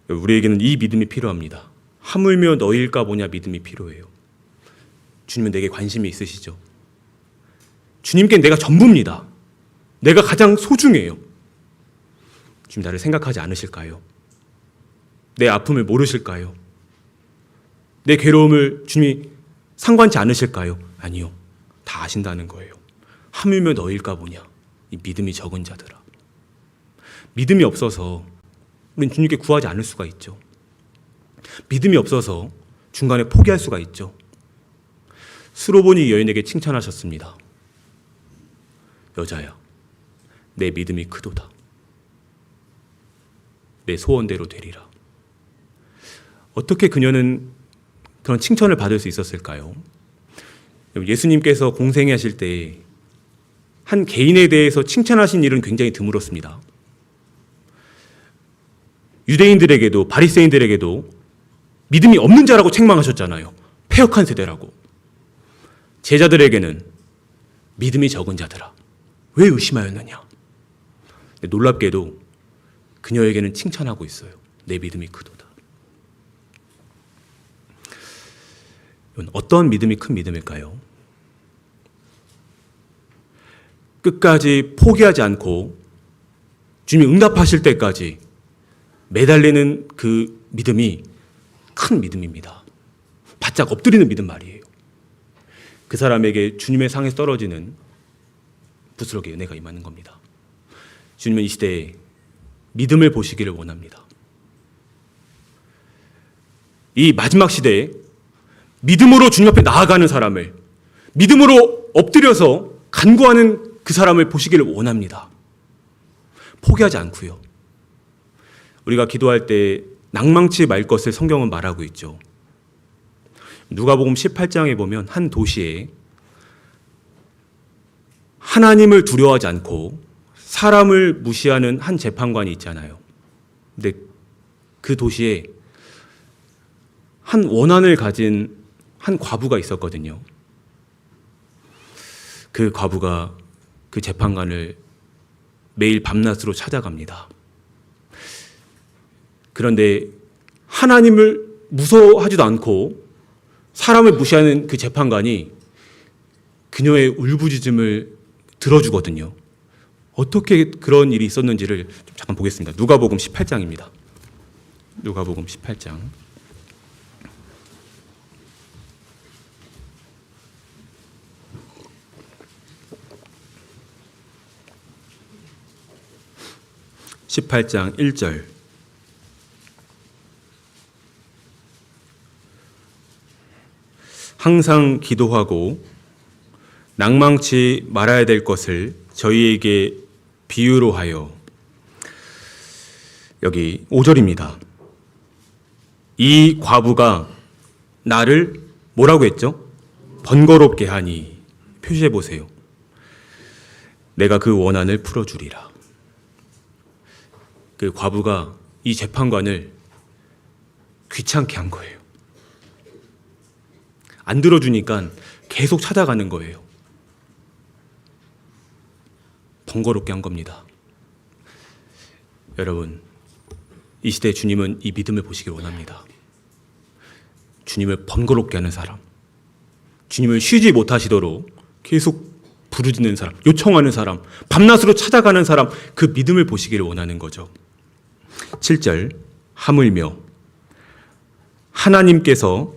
우리에게는 이 믿음이 필요합니다. 하물며 너일까 보냐 믿음이 필요해요. 주님은 내게 관심이 있으시죠? 주님께는 내가 전부입니다. 내가 가장 소중해요. 주님 나를 생각하지 않으실까요? 내 아픔을 모르실까요? 내 괴로움을 주님이 상관치 않으실까요? 아니요. 다 아신다는 거예요. 하물며 너일까 보냐. 이 믿음이 적은 자들아. 믿음이 없어서 우리는 주님께 구하지 않을 수가 있죠. 믿음이 없어서 중간에 포기할 수가 있죠. 스로보니 여인에게 칭찬하셨습니다. 여자야, 내 믿음이 크도다. 내 소원대로 되리라. 어떻게 그녀는 그런 칭찬을 받을 수 있었을까요? 예수님께서 공생하실 때 한 개인에 대해서 칭찬하신 일은 굉장히 드물었습니다. 유대인들에게도 바리새인들에게도 믿음이 없는 자라고 책망하셨잖아요. 패역한 세대라고. 제자들에게는 믿음이 적은 자들아 왜 의심하였느냐. 놀랍게도 그녀에게는 칭찬하고 있어요. 내 믿음이 크도다. 어떤 믿음이 큰 믿음일까요? 끝까지 포기하지 않고 주님이 응답하실 때까지 매달리는 그 믿음이 큰 믿음입니다. 바짝 엎드리는 믿음 말이에요. 그 사람에게 주님의 상에서 떨어지는 부스러기의 은혜가 임하는 겁니다. 주님은 이 시대에 믿음을 보시기를 원합니다. 이 마지막 시대에 믿음으로 주님 앞에 나아가는 사람을, 믿음으로 엎드려서 간구하는 그 사람을 보시기를 원합니다. 포기하지 않고요. 우리가 기도할 때 낭망치 말 것을 성경은 말하고 있죠. 누가복음 18장에 보면 한 도시에 하나님을 두려워하지 않고 사람을 무시하는 한 재판관이 있잖아요. 근데 그 도시에 한 원한을 가진 한 과부가 있었거든요. 그 과부가 그 재판관을 매일 밤낮으로 찾아갑니다. 그런데 하나님을 무서워하지도 않고 사람을 무시하는 그 재판관이 그녀의 울부짖음을 들어주거든요. 어떻게 그런 일이 있었는지를 잠깐 보겠습니다. 누가복음 18장입니다. 누가복음 18장. (18장) 1절. 항상 기도하고 낭망치 말아야 될 것을 저희에게 비유로 하여. 여기 5절입니다. 이 과부가 나를 뭐라고 했죠? 번거롭게 하니. 표시해 보세요. 내가 그 원한을 풀어주리라. 그 과부가 이 재판관을 귀찮게 한 거예요. 안 들어주니까 계속 찾아가는 거예요. 번거롭게 한 겁니다. 여러분, 이 시대에 주님은 이 믿음을 보시길 원합니다. 주님을 번거롭게 하는 사람, 주님을 쉬지 못하시도록 계속 부르짖는 사람, 요청하는 사람, 밤낮으로 찾아가는 사람, 그 믿음을 보시기를 원하는 거죠. 7절. 하물며 하나님께서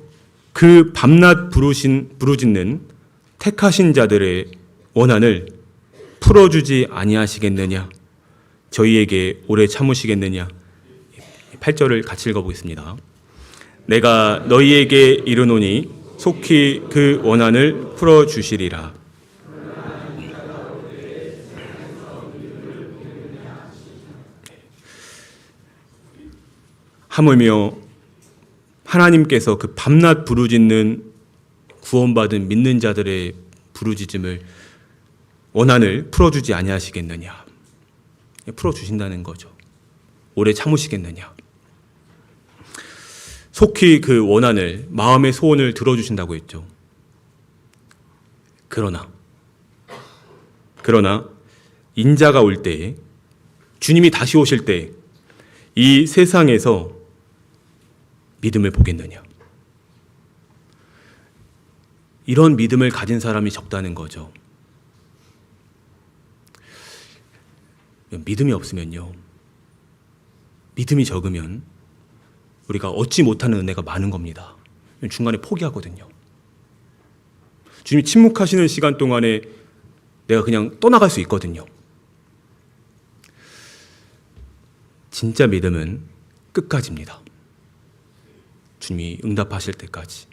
그 밤낮 부르짖는 택하신 자들의 원한을 풀어주지 아니하시겠느냐? 저희에게 오래 참으시겠느냐? 8절을 같이 읽어보겠습니다. 내가 너희에게 이르노니 속히 그 원한을 풀어주시리라. 하물며 하나님께서 그 밤낮 부르짖는 구원받은 믿는 자들의 부르짖음을 원한을 풀어주지 아니하시겠느냐? 풀어주신다는 거죠. 오래 참으시겠느냐? 속히 그 원한을, 마음의 소원을 들어주신다고 했죠. 그러나 인자가 올 때, 주님이 다시 오실 때 이 세상에서 믿음을 보겠느냐? 이런 믿음을 가진 사람이 적다는 거죠. 믿음이 없으면요, 믿음이 적으면 우리가 얻지 못하는 은혜가 많은 겁니다. 중간에 포기하거든요. 주님이 침묵하시는 시간 동안에 내가 그냥 떠나갈 수 있거든요. 진짜 믿음은 끝까지입니다. 주님이 응답하실 때까지.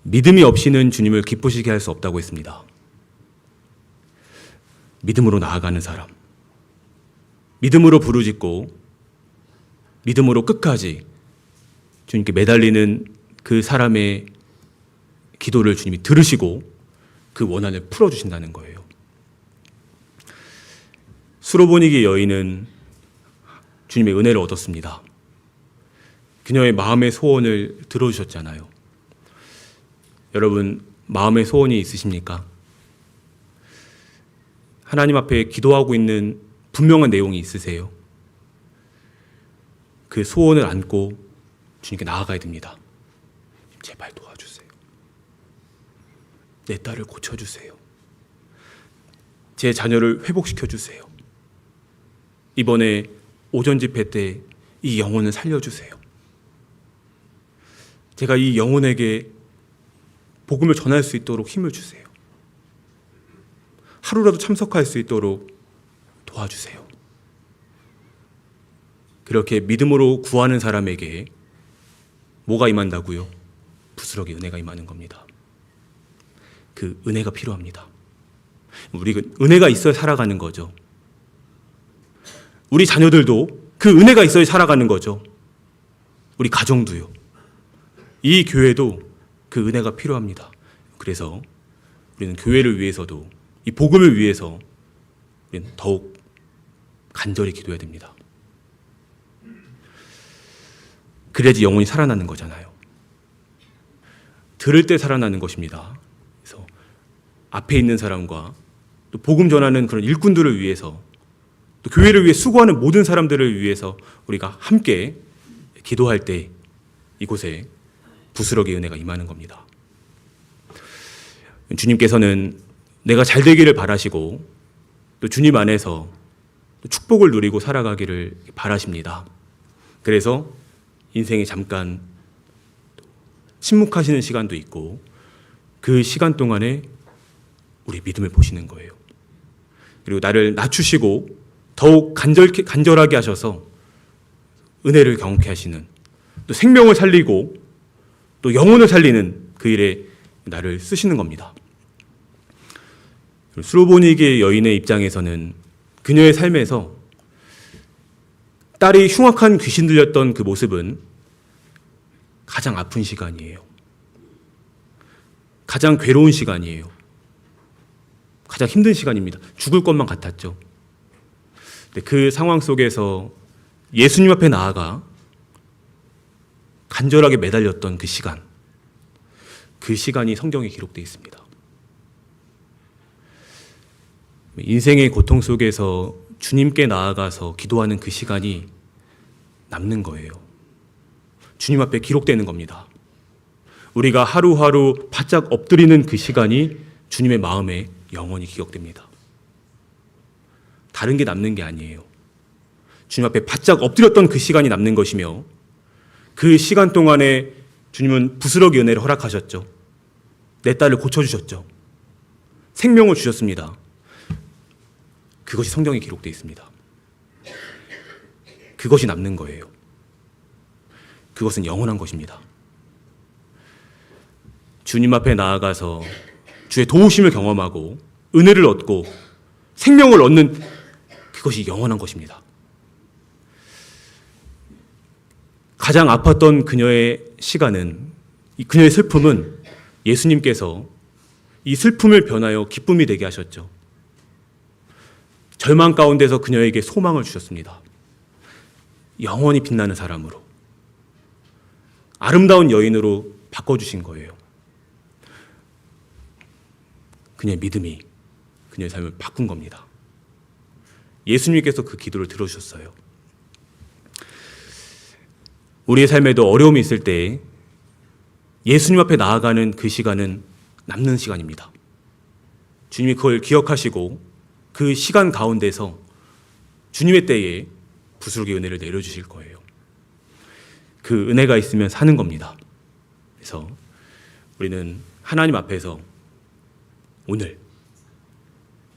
믿음이 없이는 주님을 기쁘시게 할 수 없다고 했습니다. 믿음으로 나아가는 사람, 믿음으로 부르짖고 믿음으로 끝까지 주님께 매달리는 그 사람의 기도를 주님이 들으시고 그 원한을 풀어주신다는 거예요. 수로보니게 여인은 주님의 은혜를 얻었습니다. 그녀의 마음의 소원을 들어주셨잖아요. 여러분, 마음의 소원이 있으십니까? 하나님 앞에 기도하고 있는 분명한 내용이 있으세요? 그 소원을 안고 주님께 나아가야 됩니다. 제발 도와주세요. 내 딸을 고쳐주세요. 제 자녀를 회복시켜주세요. 이번에 오전 집회 때 이 영혼을 살려주세요. 제가 이 영혼에게 복음을 전할 수 있도록 힘을 주세요. 하루라도 참석할 수 있도록 도와주세요. 그렇게 믿음으로 구하는 사람에게 뭐가 임한다고요? 부스러기 은혜가 임하는 겁니다. 그 은혜가 필요합니다. 우리 은혜가 있어야 살아가는 거죠. 우리 자녀들도 그 은혜가 있어야 살아가는 거죠. 우리 가정도요. 이 교회도 그 은혜가 필요합니다. 그래서 우리는 교회를 위해서도, 이 복음을 위해서 우리는 더욱 간절히 기도해야 됩니다. 그래야지 영혼이 살아나는 거잖아요. 들을 때 살아나는 것입니다. 그래서 앞에 있는 사람과 또 복음 전하는 그런 일꾼들을 위해서, 또 교회를 위해 수고하는 모든 사람들을 위해서 우리가 함께 기도할 때 이곳에 부스러기 은혜가 임하는 겁니다. 주님께서는 내가 잘 되기를 바라시고 또 주님 안에서 또 축복을 누리고 살아가기를 바라십니다. 그래서 인생에 잠깐 침묵하시는 시간도 있고 그 시간 동안에 우리 믿음을 보시는 거예요. 그리고 나를 낮추시고 더욱 간절하게 하셔서 은혜를 경험케 하시는, 또 생명을 살리고 또 영혼을 살리는 그 일에 나를 쓰시는 겁니다. 수로보니게 여인의 입장에서는 그녀의 삶에서 딸이 흉악한 귀신 들렸던 그 모습은 가장 아픈 시간이에요. 가장 괴로운 시간이에요. 가장 힘든 시간입니다. 죽을 것만 같았죠. 그 상황 속에서 예수님 앞에 나아가 간절하게 매달렸던 그 시간, 그 시간이 성경에 기록되어 있습니다. 인생의 고통 속에서 주님께 나아가서 기도하는 그 시간이 남는 거예요. 주님 앞에 기록되는 겁니다. 우리가 하루하루 바짝 엎드리는 그 시간이 주님의 마음에 영원히 기억됩니다. 다른 게 남는 게 아니에요. 주님 앞에 바짝 엎드렸던 그 시간이 남는 것이며 그 시간 동안에 주님은 부스러기 은혜를 허락하셨죠. 내 딸을 고쳐주셨죠. 생명을 주셨습니다. 그것이 성경에 기록되어 있습니다. 그것이 남는 거예요. 그것은 영원한 것입니다. 주님 앞에 나아가서 주의 도우심을 경험하고 은혜를 얻고 생명을 얻는 그것이 영원한 것입니다. 가장 아팠던 그녀의 시간은, 그녀의 슬픔은 예수님께서 이 슬픔을 변하여 기쁨이 되게 하셨죠. 절망 가운데서 그녀에게 소망을 주셨습니다. 영원히 빛나는 사람으로, 아름다운 여인으로 바꿔주신 거예요. 그녀의 믿음이 그녀의 삶을 바꾼 겁니다. 예수님께서 그 기도를 들어주셨어요. 우리의 삶에도 어려움이 있을 때 예수님 앞에 나아가는 그 시간은 남는 시간입니다. 주님이 그걸 기억하시고 그 시간 가운데서 주님의 때에 부스러기 은혜를 내려주실 거예요. 그 은혜가 있으면 사는 겁니다. 그래서 우리는 하나님 앞에서 오늘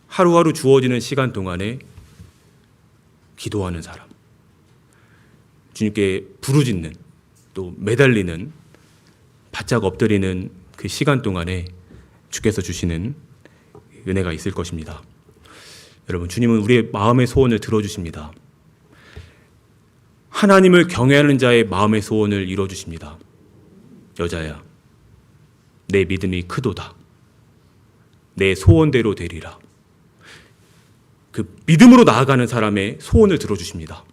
하루하루 주어지는 시간 동안에 기도하는 사람, 주님께 부르짖는, 또 매달리는, 바짝 엎드리는 그 시간 동안에 주께서 주시는 은혜가 있을 것입니다. 여러분, 주님은 우리의 마음의 소원을 들어주십니다. 하나님을 경외하는 자의 마음의 소원을 이뤄주십니다. 여자야, 내 믿음이 크도다. 내 소원대로 되리라. 그 믿음으로 나아가는 사람의 소원을 들어주십니다.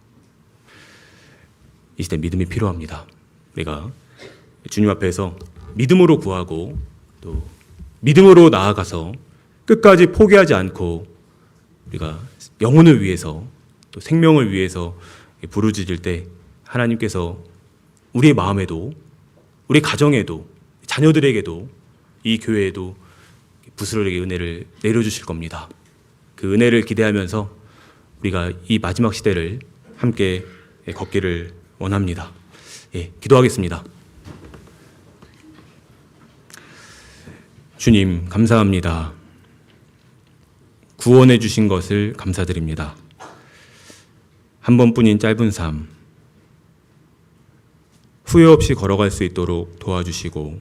이 시대 믿음이 필요합니다. 내가 주님 앞에서 믿음으로 구하고 또 믿음으로 나아가서 끝까지 포기하지 않고 우리가 영혼을 위해서 또 생명을 위해서 부르짖을 때 하나님께서 우리의 마음에도, 우리 가정에도, 자녀들에게도, 이 교회에도 부스러기 은혜를 내려주실 겁니다. 그 은혜를 기대하면서 우리가 이 마지막 시대를 함께 걷기를 원합니다. 기도하겠습니다. 주님, 감사합니다. 구원해 주신 것을 감사드립니다. 한 번뿐인 짧은 삶, 후회 없이 걸어갈 수 있도록 도와주시고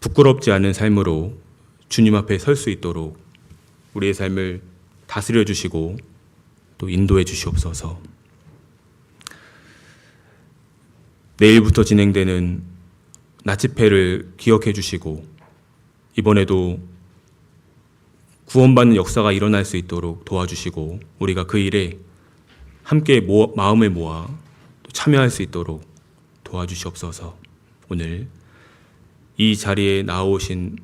부끄럽지 않은 삶으로 주님 앞에 설 수 있도록 우리의 삶을 다스려 주시고 또 인도해 주시옵소서. 내일부터 진행되는 낮 집회를 기억해 주시고 이번에도 구원받는 역사가 일어날 수 있도록 도와주시고 우리가 그 일에 함께 마음을 모아 참여할 수 있도록 도와주시옵소서. 오늘 이 자리에 나오신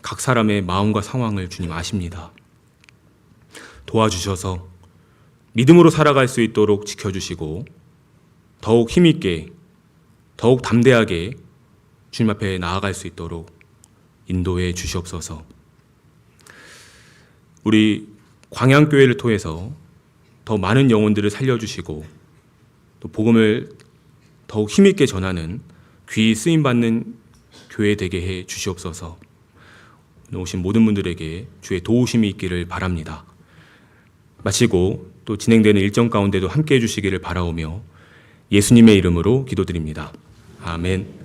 각 사람의 마음과 상황을 주님 아십니다. 도와주셔서 믿음으로 살아갈 수 있도록 지켜주시고 더욱 힘있게, 더욱 담대하게 주님 앞에 나아갈 수 있도록 인도해 주시옵소서. 우리 광양교회를 통해서 더 많은 영혼들을 살려주시고 또 복음을 더욱 힘있게 전하는 귀히 쓰임받는 교회 되게 해 주시옵소서. 오신 모든 분들에게 주의 도우심이 있기를 바랍니다. 마치고 또 진행되는 일정 가운데도 함께해 주시기를 바라오며 예수님의 이름으로 기도드립니다. 아멘.